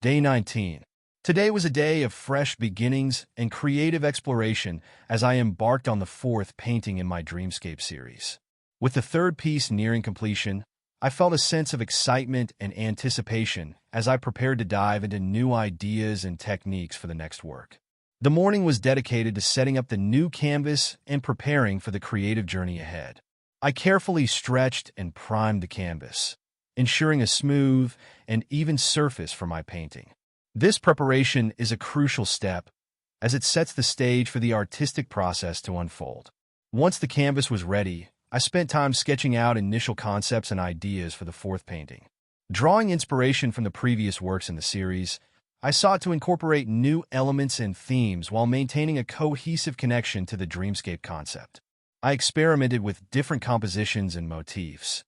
Speaker 1: Day 19. Today was a day of fresh beginnings and creative exploration as I embarked on the fourth painting in my Dreamscape series. With the third piece nearing completion, I felt a sense of excitement and anticipation as I prepared to dive into new ideas and techniques for the next work. The morning was dedicated to setting up the new canvas and preparing for the creative journey ahead. I carefully stretched and primed the canvas, ensuring a smooth and even surface for my painting. This preparation is a crucial step as it sets the stage for the artistic process to unfold. Once the canvas was ready, I spent time sketching out initial concepts and ideas for the fourth painting. Drawing inspiration from the previous works in the series, I sought to incorporate new elements and themes while maintaining a cohesive connection to the dreamscape concept. I experimented with different compositions and motifs,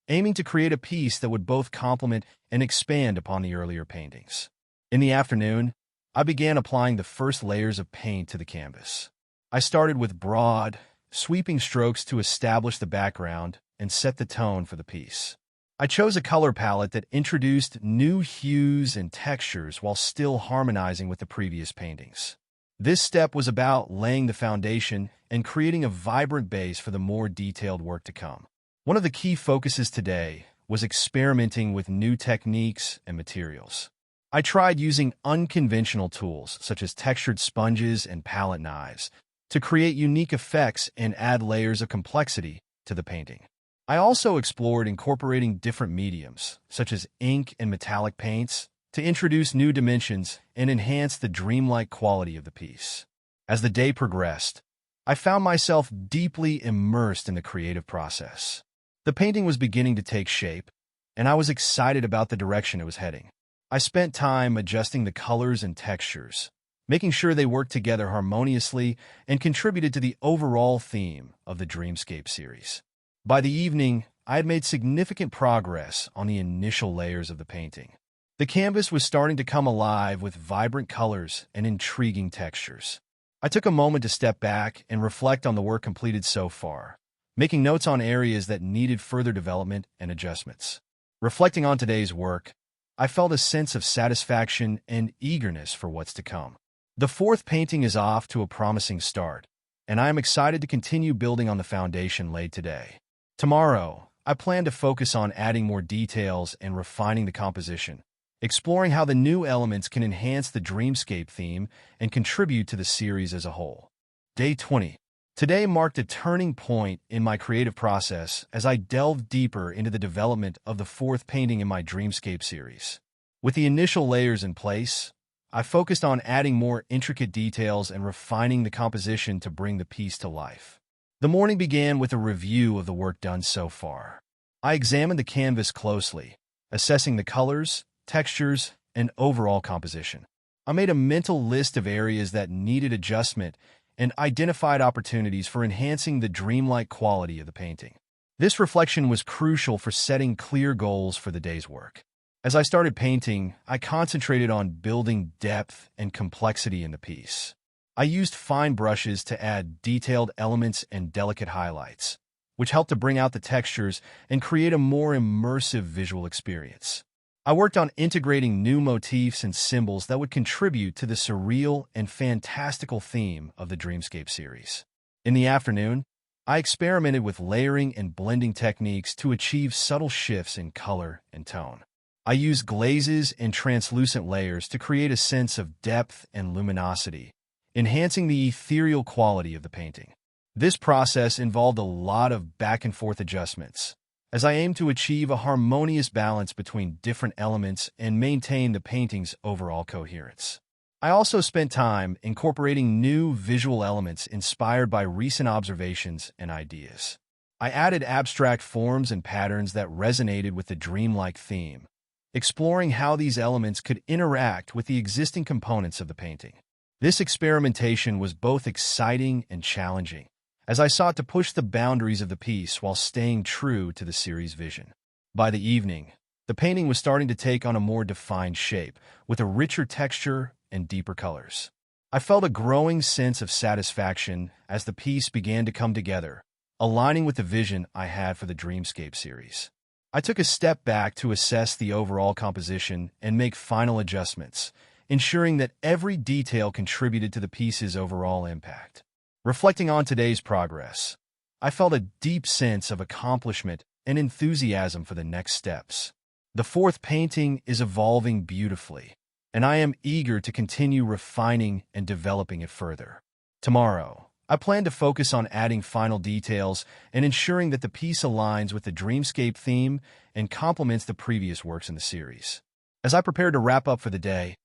Speaker 1: aiming to create a piece that would both complement and expand upon the earlier paintings. In the afternoon, I began applying the first layers of paint to the canvas. I started with broad, sweeping strokes to establish the background and set the tone for the piece. I chose a color palette that introduced new hues and textures while still harmonizing with the previous paintings. This step was about laying the foundation and creating a vibrant base for the more detailed work to come. One of the key focuses today was experimenting with new techniques and materials. I tried using unconventional tools such as textured sponges and palette knives to create unique effects and add layers of complexity to the painting. I also explored incorporating different mediums, such as ink and metallic paints, to introduce new dimensions and enhance the dreamlike quality of the piece. As the day progressed, I found myself deeply immersed in the creative process. The painting was beginning to take shape, and I was excited about the direction it was heading. I spent time adjusting the colors and textures, making sure they worked together harmoniously and contributed to the overall theme of the Dreamscape series. By the evening, I had made significant progress on the initial layers of the painting. The canvas was starting to come alive with vibrant colors and intriguing textures. I took a moment to step back and reflect on the work completed so far, making notes on areas that needed further development and adjustments. Reflecting on today's work, I felt a sense of satisfaction and eagerness for what's to come. The fourth painting is off to a promising start, and I am excited to continue building on the foundation laid today. Tomorrow, I plan to focus on adding more details and refining the composition, exploring how the new elements can enhance the dreamscape theme and contribute to the series as a whole. Day 20. Today marked a turning point in my creative process as I delved deeper into the development of the fourth painting in my Dreamscape series. With the initial layers in place, I focused on adding more intricate details and refining the composition to bring the piece to life. The morning began with a review of the work done so far. I examined the canvas closely, assessing the colors, textures, and overall composition. I made a mental list of areas that needed adjustment and identified opportunities for enhancing the dreamlike quality of the painting. This reflection was crucial for setting clear goals for the day's work. As I started painting, I concentrated on building depth and complexity in the piece. I used fine brushes to add detailed elements and delicate highlights, which helped to bring out the textures and create a more immersive visual experience. I worked on integrating new motifs and symbols that would contribute to the surreal and fantastical theme of the Dreamscape series. In the afternoon, I experimented with layering and blending techniques to achieve subtle shifts in color and tone. I used glazes and translucent layers to create a sense of depth and luminosity, enhancing the ethereal quality of the painting. This process involved a lot of back-and-forth adjustments, as I aimed to achieve a harmonious balance between different elements and maintain the painting's overall coherence. I also spent time incorporating new visual elements inspired by recent observations and ideas. I added abstract forms and patterns that resonated with the dreamlike theme, exploring how these elements could interact with the existing components of the painting. This experimentation was both exciting and challenging, as I sought to push the boundaries of the piece while staying true to the series' vision. By the evening, the painting was starting to take on a more defined shape, with a richer texture and deeper colors. I felt a growing sense of satisfaction as the piece began to come together, aligning with the vision I had for the Dreamscape series. I took a step back to assess the overall composition and make final adjustments, ensuring that every detail contributed to the piece's overall impact. Reflecting on today's progress, I felt a deep sense of accomplishment and enthusiasm for the next steps. The fourth painting is evolving beautifully, and I am eager to continue refining and developing it further. Tomorrow, I plan to focus on adding final details and ensuring that the piece aligns with the dreamscape theme and complements the previous works in the series. As I prepared to wrap up for the day,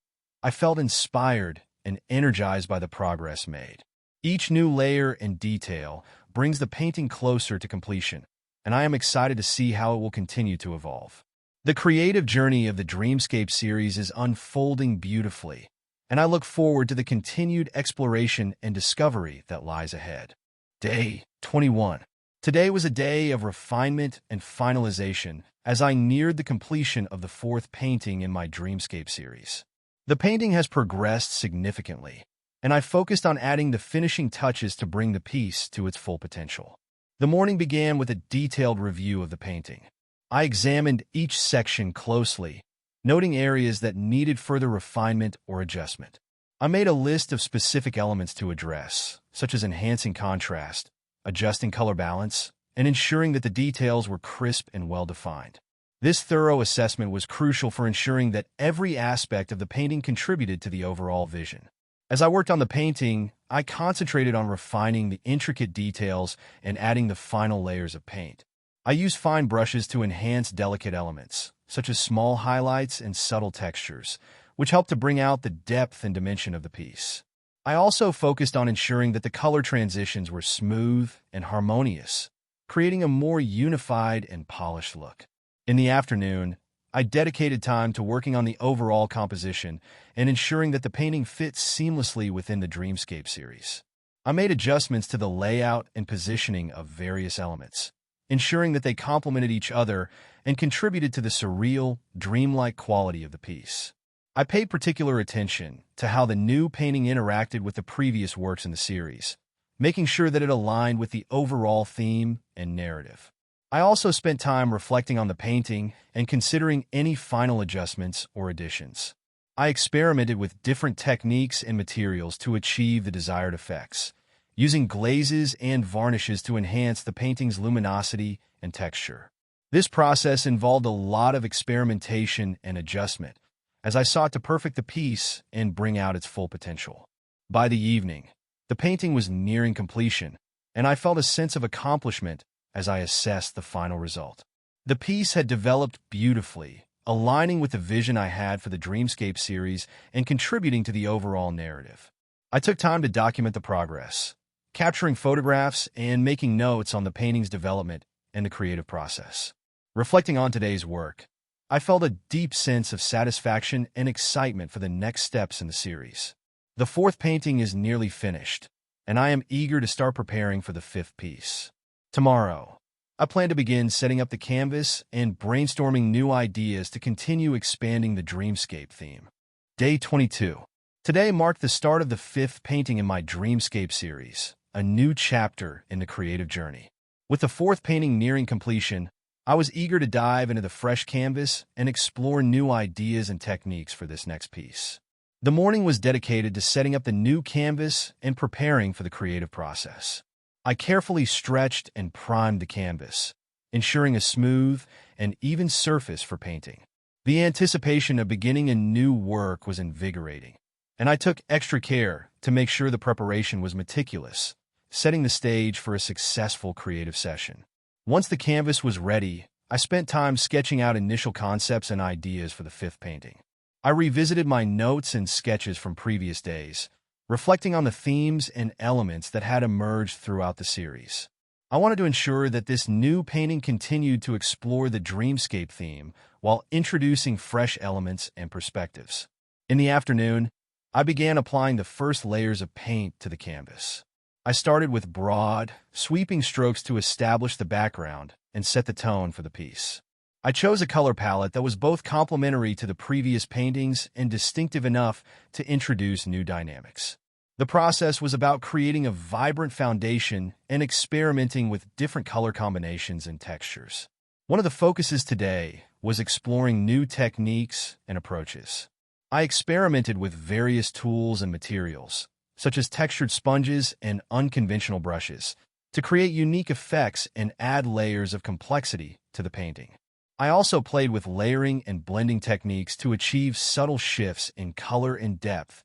Speaker 1: I felt inspired and energized by the progress made. Each new layer and detail brings the painting closer to completion, and I am excited to see how it will continue to evolve. The creative journey of the Dreamscape series is unfolding beautifully, and I look forward to the continued exploration and discovery that lies ahead. Day 21. Today was a day of refinement and finalization as I neared the completion of the fourth painting in my Dreamscape series. The painting has progressed significantly, and I focused on adding the finishing touches to bring the piece to its full potential. The morning began with a detailed review of the painting. I examined each section closely, noting areas that needed further refinement or adjustment. I made a list of specific elements to address, such as enhancing contrast, adjusting color balance, and ensuring that the details were crisp and well-defined. This thorough assessment was crucial for ensuring that every aspect of the painting contributed to the overall vision. As I worked on the painting, I concentrated on refining the intricate details and adding the final layers of paint. I used fine brushes to enhance delicate elements, such as small highlights and subtle textures, which helped to bring out the depth and dimension of the piece. I also focused on ensuring that the color transitions were smooth and harmonious, creating a more unified and polished look. In the afternoon, I dedicated time to working on the overall composition and ensuring that the painting fits seamlessly within the Dreamscape series. I made adjustments to the layout and positioning of various elements, ensuring that they complemented each other and contributed to the surreal, dreamlike quality of the piece. I paid particular attention to how the new painting interacted with the previous works in the series, making sure that it aligned with the overall theme and narrative. I also spent time reflecting on the painting and considering any final adjustments or additions. I experimented with different techniques and materials to achieve the desired effects, using glazes and varnishes to enhance the painting's luminosity and texture. This process involved a lot of experimentation and adjustment, as I sought to perfect the piece and bring out its full potential. By the evening, the painting was nearing completion, and I felt a sense of accomplishment as I assessed the final result. The piece had developed beautifully, aligning with the vision I had for the Dreamscape series and contributing to the overall narrative. I took time to document the progress, capturing photographs and making notes on the painting's development and the creative process. Reflecting on today's work, I felt a deep sense of satisfaction and excitement for the next steps in the series. The fourth painting is nearly finished, and I am eager to start preparing for the fifth piece. Tomorrow, I plan to begin setting up the canvas and brainstorming new ideas to continue expanding the Dreamscape theme. Day 22. Today marked the start of the fifth painting in my Dreamscape series, a new chapter in the creative journey. With the fourth painting nearing completion, I was eager to dive into the fresh canvas and explore new ideas and techniques for this next piece. The morning was dedicated to setting up the new canvas and preparing for the creative process. I carefully stretched and primed the canvas, ensuring a smooth and even surface for painting. The anticipation of beginning a new work was invigorating, and I took extra care to make sure the preparation was meticulous, setting the stage for a successful creative session. Once the canvas was ready, I spent time sketching out initial concepts and ideas for the fifth painting. I revisited my notes and sketches from previous days, reflecting on the themes and elements that had emerged throughout the series. I wanted to ensure that this new painting continued to explore the Dreamscape theme while introducing fresh elements and perspectives. In the afternoon, I began applying the first layers of paint to the canvas. I started with broad, sweeping strokes to establish the background and set the tone for the piece. I chose a color palette that was both complementary to the previous paintings and distinctive enough to introduce new dynamics. The process was about creating a vibrant foundation and experimenting with different color combinations and textures. One of the focuses today was exploring new techniques and approaches. I experimented with various tools and materials, such as textured sponges and unconventional brushes, to create unique effects and add layers of complexity to the painting. I also played with layering and blending techniques to achieve subtle shifts in color and depth,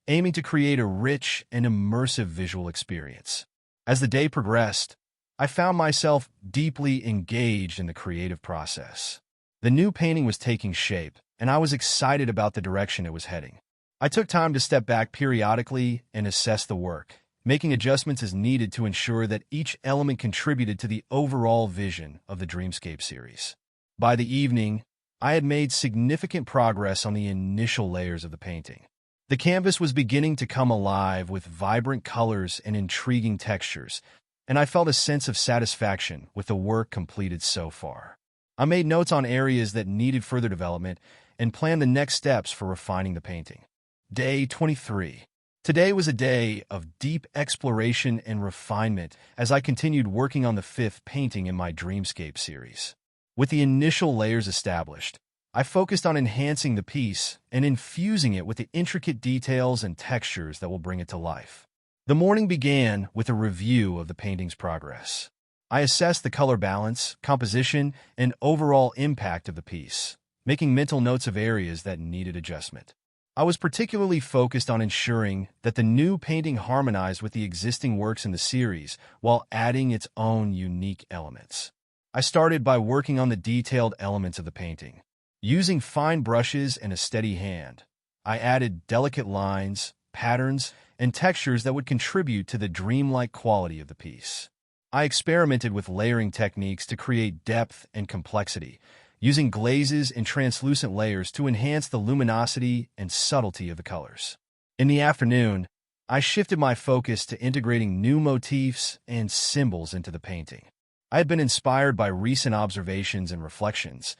Speaker 1: aiming to create a rich and immersive visual experience. As the day progressed, I found myself deeply engaged in the creative process. The new painting was taking shape, and I was excited about the direction it was heading. I took time to step back periodically and assess the work, making adjustments as needed to ensure that each element contributed to the overall vision of the Dreamscape series. By the evening, I had made significant progress on the initial layers of the painting. The canvas was beginning to come alive with vibrant colors and intriguing textures, and I felt a sense of satisfaction with the work completed so far. I made notes on areas that needed further development and planned the next steps for refining the painting. Day 23. Today was a day of deep exploration and refinement as I continued working on the fifth painting in my Dreamscape series. With the initial layers established, I focused on enhancing the piece and infusing it with the intricate details and textures that will bring it to life. The morning began with a review of the painting's progress. I assessed the color balance, composition, and overall impact of the piece, making mental notes of areas that needed adjustment. I was particularly focused on ensuring that the new painting harmonized with the existing works in the series while adding its own unique elements. I started by working on the detailed elements of the painting. Using fine brushes and a steady hand, I added delicate lines, patterns, and textures that would contribute to the dreamlike quality of the piece. I experimented with layering techniques to create depth and complexity, using glazes and translucent layers to enhance the luminosity and subtlety of the colors. In the afternoon, I shifted my focus to integrating new motifs and symbols into the painting. I had been inspired by recent observations and reflections,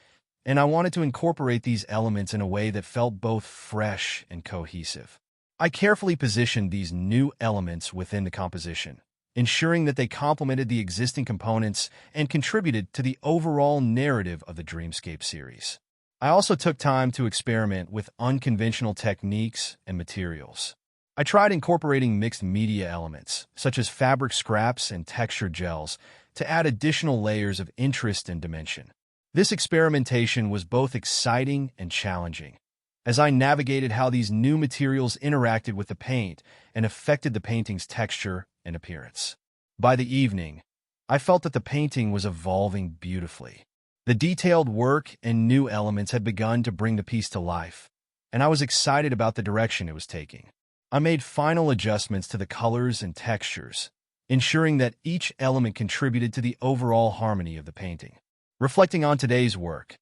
Speaker 1: and I wanted to incorporate these elements in a way that felt both fresh and cohesive. I carefully positioned these new elements within the composition, ensuring that they complemented the existing components and contributed to the overall narrative of the Dreamscape series. I also took time to experiment with unconventional techniques and materials. I tried incorporating mixed media elements, such as fabric scraps and textured gels, to add additional layers of interest and dimension. This experimentation was both exciting and challenging, as I navigated how these new materials interacted with the paint and affected the painting's texture and appearance. By the evening, I felt that the painting was evolving beautifully. The detailed work and new elements had begun to bring the piece to life, and I was excited about the direction it was taking. I made final adjustments to the colors and textures, ensuring that each element contributed to the overall harmony of the painting. Reflecting on today's work,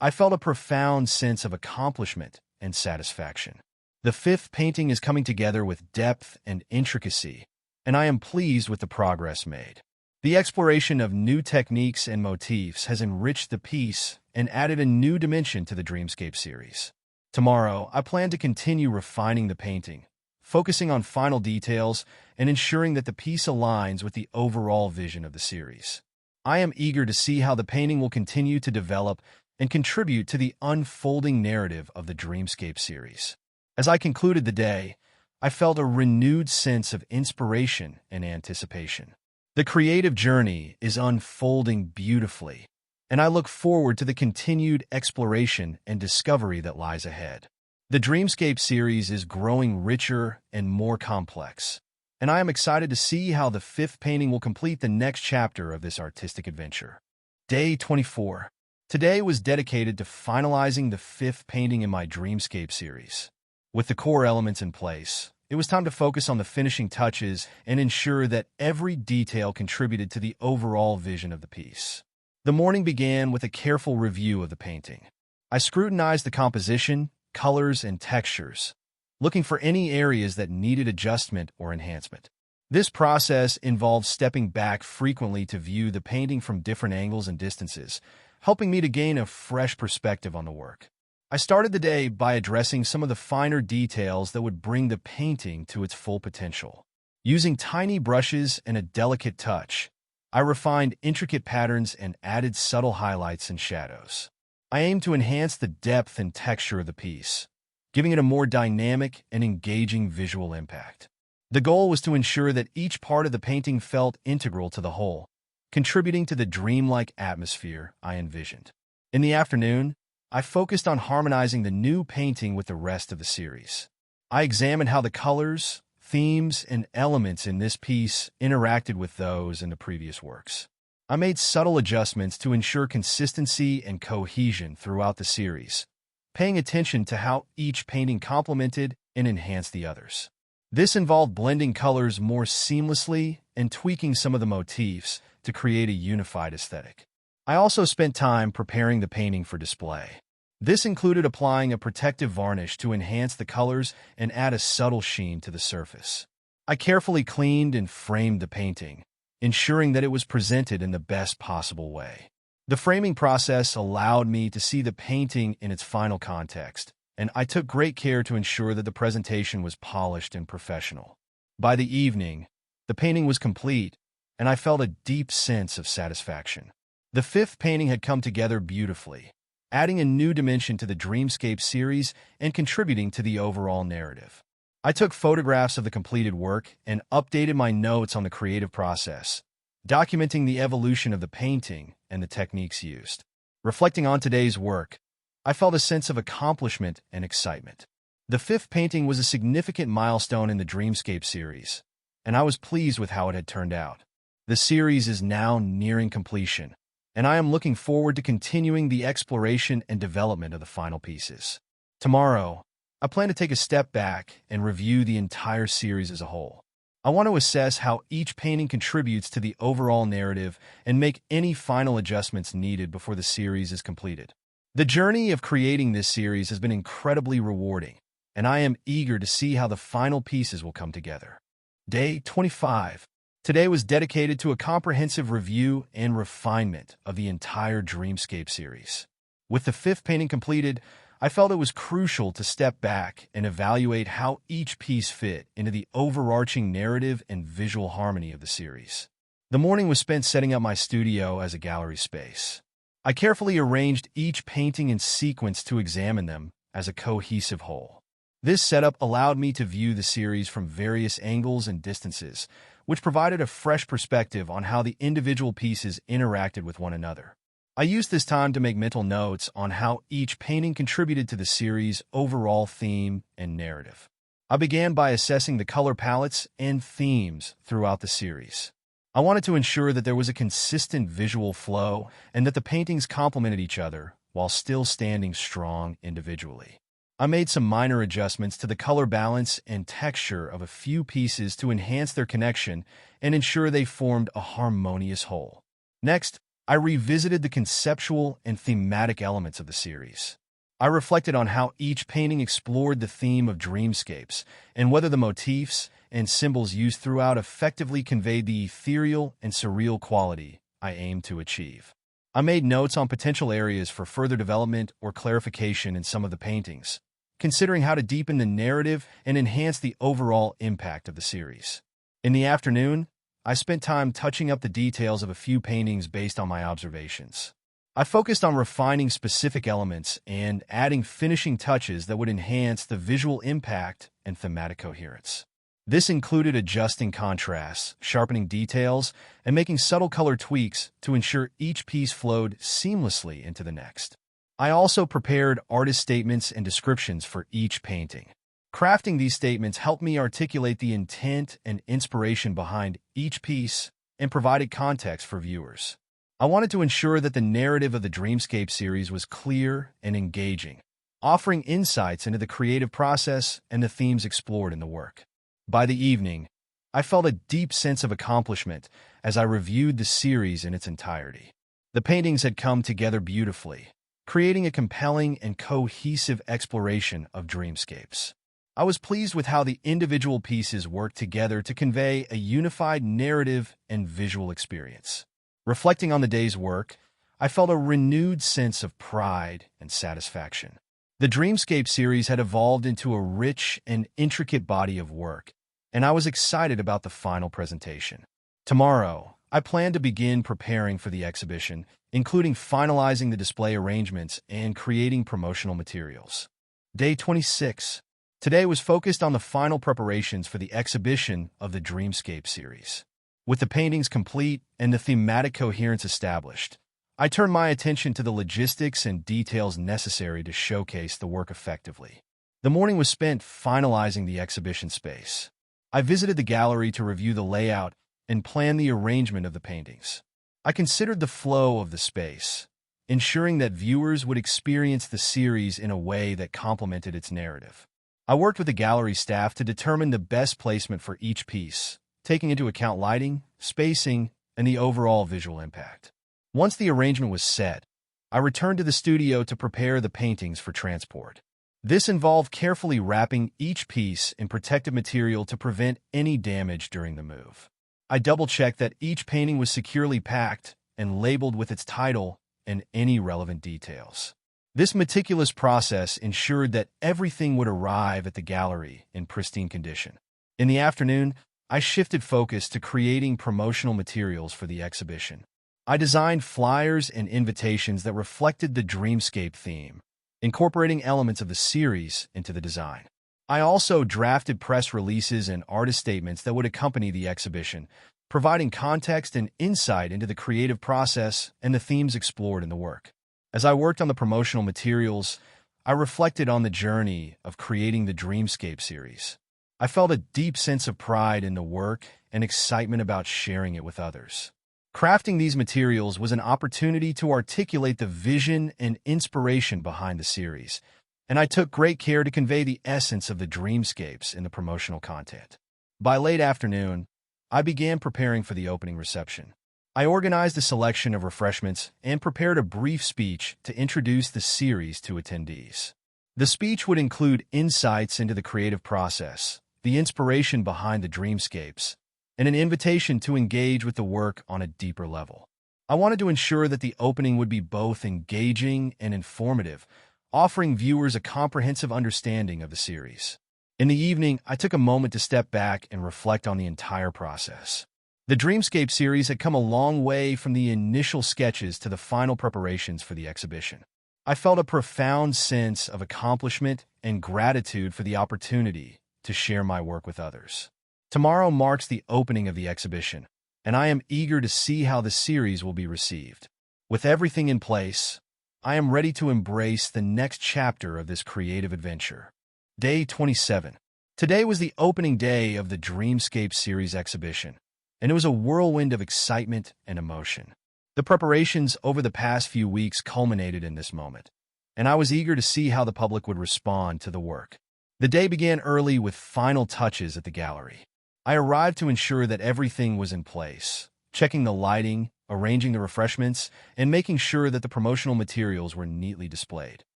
Speaker 1: I felt a profound sense of accomplishment and satisfaction. The fifth painting is coming together with depth and intricacy, and I am pleased with the progress made. The exploration of new techniques and motifs has enriched the piece and added a new dimension to the Dreamscape series. Tomorrow, I plan to continue refining the painting, focusing on final details and ensuring that the piece aligns with the overall vision of the series. I am eager to see how the painting will continue to develop and contribute to the unfolding narrative of the Dreamscape series. As I concluded the day, I felt a renewed sense of inspiration and anticipation. The creative journey is unfolding beautifully, and I look forward to the continued exploration and discovery that lies ahead. The Dreamscape series is growing richer and more complex, and I am excited to see how the fifth painting will complete the next chapter of this artistic adventure. Day 24. Today was dedicated to finalizing the fifth painting in my Dreamscape series. With the core elements in place, it was time to focus on the finishing touches and ensure that every detail contributed to the overall vision of the piece. The morning began with a careful review of the painting. I scrutinized the composition, colors, and textures, looking for any areas that needed adjustment or enhancement. This process involved stepping back frequently to view the painting from different angles and distances, helping me to gain a fresh perspective on the work. I started the day by addressing some of the finer details that would bring the painting to its full potential. Using tiny brushes and a delicate touch, I refined intricate patterns and added subtle highlights and shadows. I aimed to enhance the depth and texture of the piece, giving it a more dynamic and engaging visual impact. The goal was to ensure that each part of the painting felt integral to the whole, contributing to the dreamlike atmosphere I envisioned. In the afternoon, I focused on harmonizing the new painting with the rest of the series. I examined how the colors, themes, and elements in this piece interacted with those in the previous works. I made subtle adjustments to ensure consistency and cohesion throughout the series, paying attention to how each painting complemented and enhanced the others. This involved blending colors more seamlessly and tweaking some of the motifs to create a unified aesthetic. I also spent time preparing the painting for display. This included applying a protective varnish to enhance the colors and add a subtle sheen to the surface. I carefully cleaned and framed the painting, ensuring that it was presented in the best possible way. The framing process allowed me to see the painting in its final context, and I took great care to ensure that the presentation was polished and professional. By the evening, the painting was complete, and I felt a deep sense of satisfaction. The fifth painting had come together beautifully, adding a new dimension to the Dreamscape series and contributing to the overall narrative. I took photographs of the completed work and updated my notes on the creative process, documenting the evolution of the painting and the techniques used. Reflecting on today's work, I felt a sense of accomplishment and excitement. The fifth painting was a significant milestone in the Dreamscape series, and I was pleased with how it had turned out. The series is now nearing completion, and I am looking forward to continuing the exploration and development of the final pieces. Tomorrow, I plan to take a step back and review the entire series as a whole. I want to assess how each painting contributes to the overall narrative and make any final adjustments needed before the series is completed. The journey of creating this series has been incredibly rewarding, and I am eager to see how the final pieces will come together. Day 25. Today was dedicated to a comprehensive review and refinement of the entire Dreamscape series. With the fifth painting completed, I felt it was crucial to step back and evaluate how each piece fit into the overarching narrative and visual harmony of the series. The morning was spent setting up my studio as a gallery space. I carefully arranged each painting in sequence to examine them as a cohesive whole. This setup allowed me to view the series from various angles and distances, which provided a fresh perspective on how the individual pieces interacted with one another. I used this time to make mental notes on how each painting contributed to the series' overall theme and narrative. I began by assessing the color palettes and themes throughout the series. I wanted to ensure that there was a consistent visual flow and that the paintings complemented each other while still standing strong individually. I made some minor adjustments to the color balance and texture of a few pieces to enhance their connection and ensure they formed a harmonious whole. Next, I revisited the conceptual and thematic elements of the series. I reflected on how each painting explored the theme of dreamscapes and whether the motifs and symbols used throughout effectively conveyed the ethereal and surreal quality I aimed to achieve. I made notes on potential areas for further development or clarification in some of the paintings, considering how to deepen the narrative and enhance the overall impact of the series. In the afternoon, I spent time touching up the details of a few paintings based on my observations. I focused on refining specific elements and adding finishing touches that would enhance the visual impact and thematic coherence. This included adjusting contrasts, sharpening details, and making subtle color tweaks to ensure each piece flowed seamlessly into the next. I also prepared artist statements and descriptions for each painting. Crafting these statements helped me articulate the intent and inspiration behind each piece and provided context for viewers. I wanted to ensure that the narrative of the Dreamscape series was clear and engaging, offering insights into the creative process and the themes explored in the work. By the evening, I felt a deep sense of accomplishment as I reviewed the series in its entirety. The paintings had come together beautifully, creating a compelling and cohesive exploration of dreamscapes. I was pleased with how the individual pieces worked together to convey a unified narrative and visual experience. Reflecting on the day's work, I felt a renewed sense of pride and satisfaction. The Dreamscape series had evolved into a rich and intricate body of work, and I was excited about the final presentation. Tomorrow, I plan to begin preparing for the exhibition, including finalizing the display arrangements and creating promotional materials. Day 26. Today was focused on the final preparations for the exhibition of the Dreamscape series. With the paintings complete and the thematic coherence established, I turned my attention to the logistics and details necessary to showcase the work effectively. The morning was spent finalizing the exhibition space. I visited the gallery to review the layout and plan the arrangement of the paintings. I considered the flow of the space, ensuring that viewers would experience the series in a way that complemented its narrative. I worked with the gallery staff to determine the best placement for each piece, taking into account lighting, spacing, and the overall visual impact. Once the arrangement was set, I returned to the studio to prepare the paintings for transport. This involved carefully wrapping each piece in protective material to prevent any damage during the move. I double-checked that each painting was securely packed and labeled with its title and any relevant details. This meticulous process ensured that everything would arrive at the gallery in pristine condition. In the afternoon, I shifted focus to creating promotional materials for the exhibition. I designed flyers and invitations that reflected the Dreamscape theme, incorporating elements of the series into the design. I also drafted press releases and artist statements that would accompany the exhibition, providing context and insight into the creative process and the themes explored in the work. As I worked on the promotional materials, I reflected on the journey of creating the Dreamscape series. I felt a deep sense of pride in the work and excitement about sharing it with others. Crafting these materials was an opportunity to articulate the vision and inspiration behind the series, and I took great care to convey the essence of the Dreamscapes in the promotional content. By late afternoon, I began preparing for the opening reception. I organized a selection of refreshments and prepared a brief speech to introduce the series to attendees. The speech would include insights into the creative process, the inspiration behind the Dreamscapes, and an invitation to engage with the work on a deeper level. I wanted to ensure that the opening would be both engaging and informative, offering viewers a comprehensive understanding of the series. In the evening, I took a moment to step back and reflect on the entire process. The Dreamscape series had come a long way from the initial sketches to the final preparations for the exhibition. I felt a profound sense of accomplishment and gratitude for the opportunity to share my work with others. Tomorrow marks the opening of the exhibition, and I am eager to see how the series will be received. With everything in place, I am ready to embrace the next chapter of this creative adventure. Day 27. Today was the opening day of the Dreamscape series exhibition, and it was a whirlwind of excitement and emotion. The preparations over the past few weeks culminated in this moment, and I was eager to see how the public would respond to the work. The day began early with final touches at the gallery. I arrived to ensure that everything was in place, checking the lighting, arranging the refreshments, and making sure that the promotional materials were neatly displayed.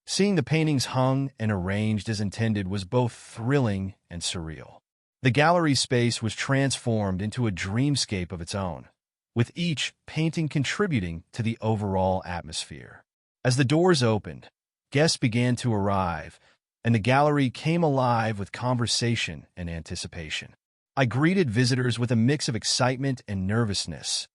Speaker 1: Seeing the paintings hung and arranged as intended was both thrilling and surreal. The gallery space was transformed into a dreamscape of its own, with each painting contributing to the overall atmosphere. As the doors opened, guests began to arrive, and the gallery came alive with conversation and anticipation. I greeted visitors with a mix of excitement and nervousness,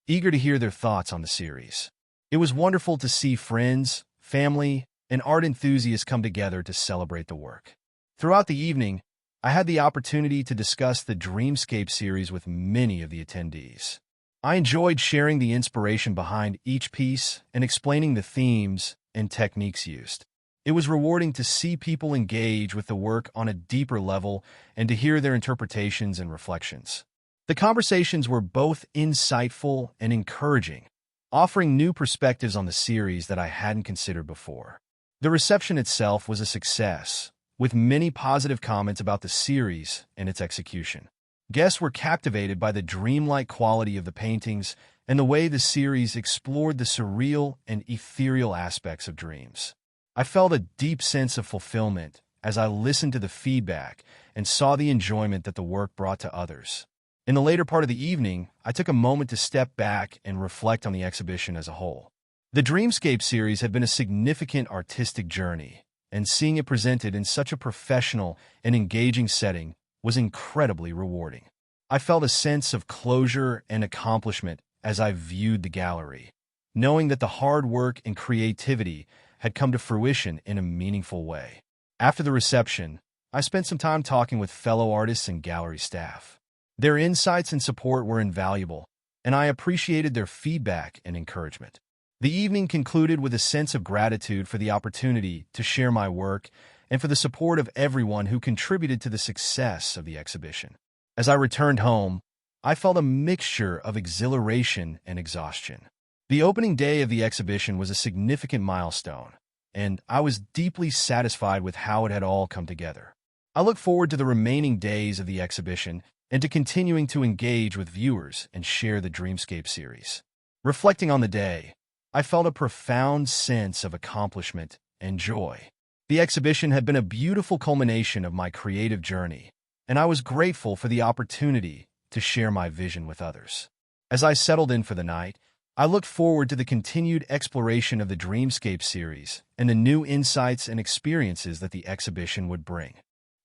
Speaker 1: eager to hear their thoughts on the series. It was wonderful to see friends, family, and art enthusiasts come together to celebrate the work. Throughout the evening, I had the opportunity to discuss the Dreamscape series with many of the attendees. I enjoyed sharing the inspiration behind each piece and explaining the themes and techniques used. It was rewarding to see people engage with the work on a deeper level and to hear their interpretations and reflections. The conversations were both insightful and encouraging, offering new perspectives on the series that I hadn't considered before. The reception itself was a success, with many positive comments about the series and its execution. Guests were captivated by the dreamlike quality of the paintings and the way the series explored the surreal and ethereal aspects of dreams. I felt a deep sense of fulfillment as I listened to the feedback and saw the enjoyment that the work brought to others. In the later part of the evening, I took a moment to step back and reflect on the exhibition as a whole. The Dreamscape series had been a significant artistic journey, and seeing it presented in such a professional and engaging setting was incredibly rewarding. I felt a sense of closure and accomplishment as I viewed the gallery, knowing that the hard work and creativity had come to fruition in a meaningful way. After the reception, I spent some time talking with fellow artists and gallery staff. Their insights and support were invaluable, and I appreciated their feedback and encouragement. The evening concluded with a sense of gratitude for the opportunity to share my work and for the support of everyone who contributed to the success of the exhibition. As I returned home, I felt a mixture of exhilaration and exhaustion. The opening day of the exhibition was a significant milestone, and I was deeply satisfied with how it had all come together. I look forward to the remaining days of the exhibition and to continuing to engage with viewers and share the Dreamscape series. Reflecting on the day, I felt a profound sense of accomplishment and joy. The exhibition had been a beautiful culmination of my creative journey, and I was grateful for the opportunity to share my vision with others. As I settled in for the night, I looked forward to the continued exploration of the Dreamscape series and the new insights and experiences that the exhibition would bring.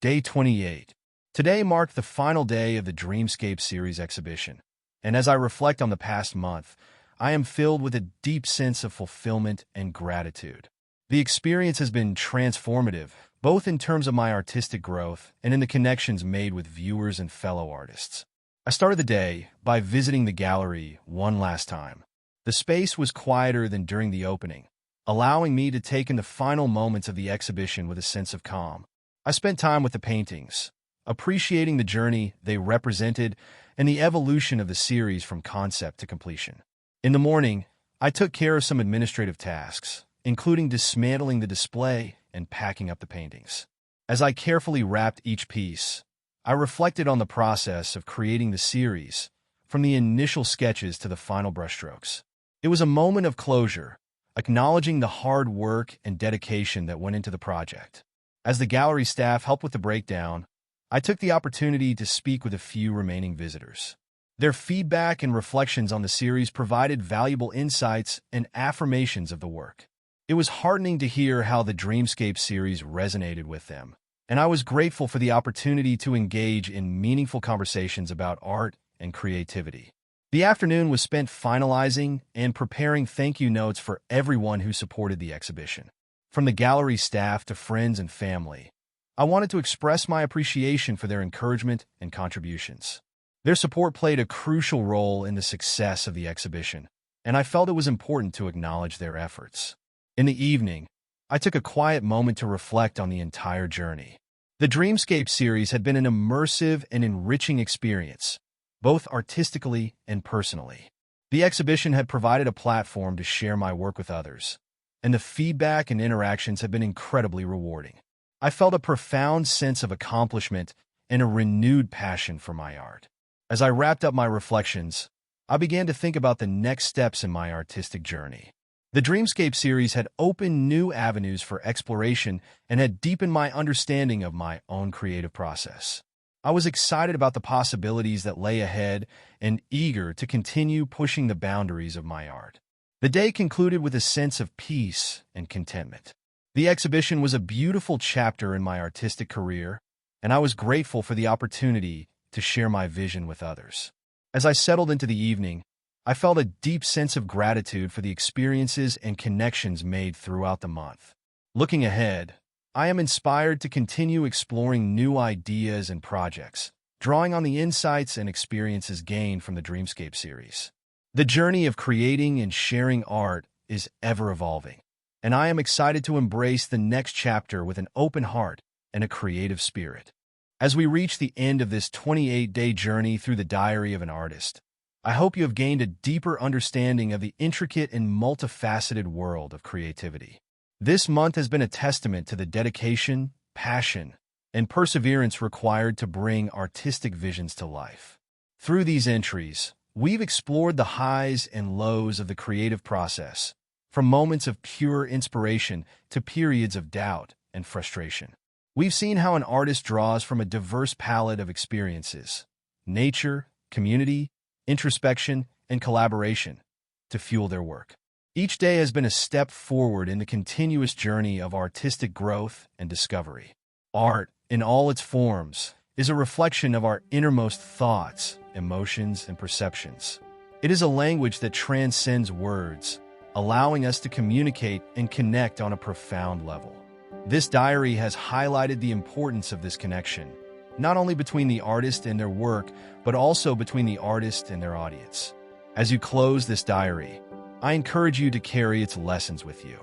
Speaker 1: Day 28. Today marked the final day of the Dreamscape series exhibition, and as I reflect on the past month, I am filled with a deep sense of fulfillment and gratitude. The experience has been transformative, both in terms of my artistic growth and in the connections made with viewers and fellow artists. I started the day by visiting the gallery one last time. The space was quieter than during the opening, allowing me to take in the final moments of the exhibition with a sense of calm. I spent time with the paintings, appreciating the journey they represented and the evolution of the series from concept to completion. In the morning, I took care of some administrative tasks, including dismantling the display and packing up the paintings. As I carefully wrapped each piece, I reflected on the process of creating the series, from the initial sketches to the final brushstrokes. It was a moment of closure, acknowledging the hard work and dedication that went into the project. As the gallery staff helped with the breakdown, I took the opportunity to speak with a few remaining visitors. Their feedback and reflections on the series provided valuable insights and affirmations of the work. It was heartening to hear how the Dreamscape series resonated with them, and I was grateful for the opportunity to engage in meaningful conversations about art and creativity. The afternoon was spent finalizing and preparing thank you notes for everyone who supported the exhibition. From the gallery staff to friends and family, I wanted to express my appreciation for their encouragement and contributions. Their support played a crucial role in the success of the exhibition, and I felt it was important to acknowledge their efforts. In the evening, I took a quiet moment to reflect on the entire journey. The Dreamscape series had been an immersive and enriching experience, both artistically and personally. The exhibition had provided a platform to share my work with others, and the feedback and interactions have been incredibly rewarding. I felt a profound sense of accomplishment and a renewed passion for my art. As I wrapped up my reflections, I began to think about the next steps in my artistic journey. The Dreamscape series had opened new avenues for exploration and had deepened my understanding of my own creative process. I was excited about the possibilities that lay ahead and eager to continue pushing the boundaries of my art. The day concluded with a sense of peace and contentment. The exhibition was a beautiful chapter in my artistic career, and I was grateful for the opportunity to share my vision with others. As I settled into the evening, I felt a deep sense of gratitude for the experiences and connections made throughout the month. Looking ahead, I am inspired to continue exploring new ideas and projects, drawing on the insights and experiences gained from the Dreamscape series. The journey of creating and sharing art is ever-evolving, and I am excited to embrace the next chapter with an open heart and a creative spirit. As we reach the end of this 28-day journey through the diary of an artist, I hope you have gained a deeper understanding of the intricate and multifaceted world of creativity. This month has been a testament to the dedication, passion, and perseverance required to bring artistic visions to life. Through these entries, we've explored the highs and lows of the creative process, from moments of pure inspiration to periods of doubt and frustration. We've seen how an artist draws from a diverse palette of experiences, nature, community, introspection, and collaboration to fuel their work. Each day has been a step forward in the continuous journey of artistic growth and discovery. Art, in all its forms, is a reflection of our innermost thoughts, emotions, and perceptions. It is a language that transcends words, allowing us to communicate and connect on a profound level. This diary has highlighted the importance of this connection, not only between the artist and their work, but also between the artist and their audience. As you close this diary, I encourage you to carry its lessons with you.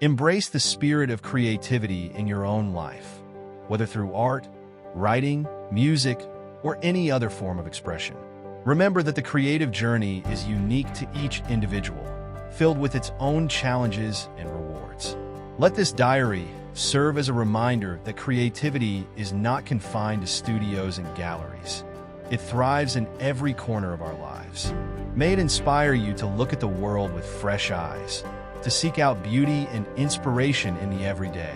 Speaker 1: Embrace the spirit of creativity in your own life, whether through art, writing, music, or any other form of expression. Remember that the creative journey is unique to each individual, filled with its own challenges and rewards. Let this diary serve as a reminder that creativity is not confined to studios and galleries. It thrives in every corner of our lives. May it inspire you to look at the world with fresh eyes, to seek out beauty and inspiration in the everyday,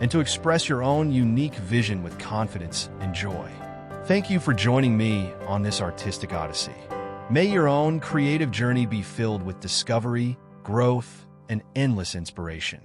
Speaker 1: and to express your own unique vision with confidence and joy. Thank you for joining me on this artistic odyssey. May your own creative journey be filled with discovery, growth, and endless inspiration.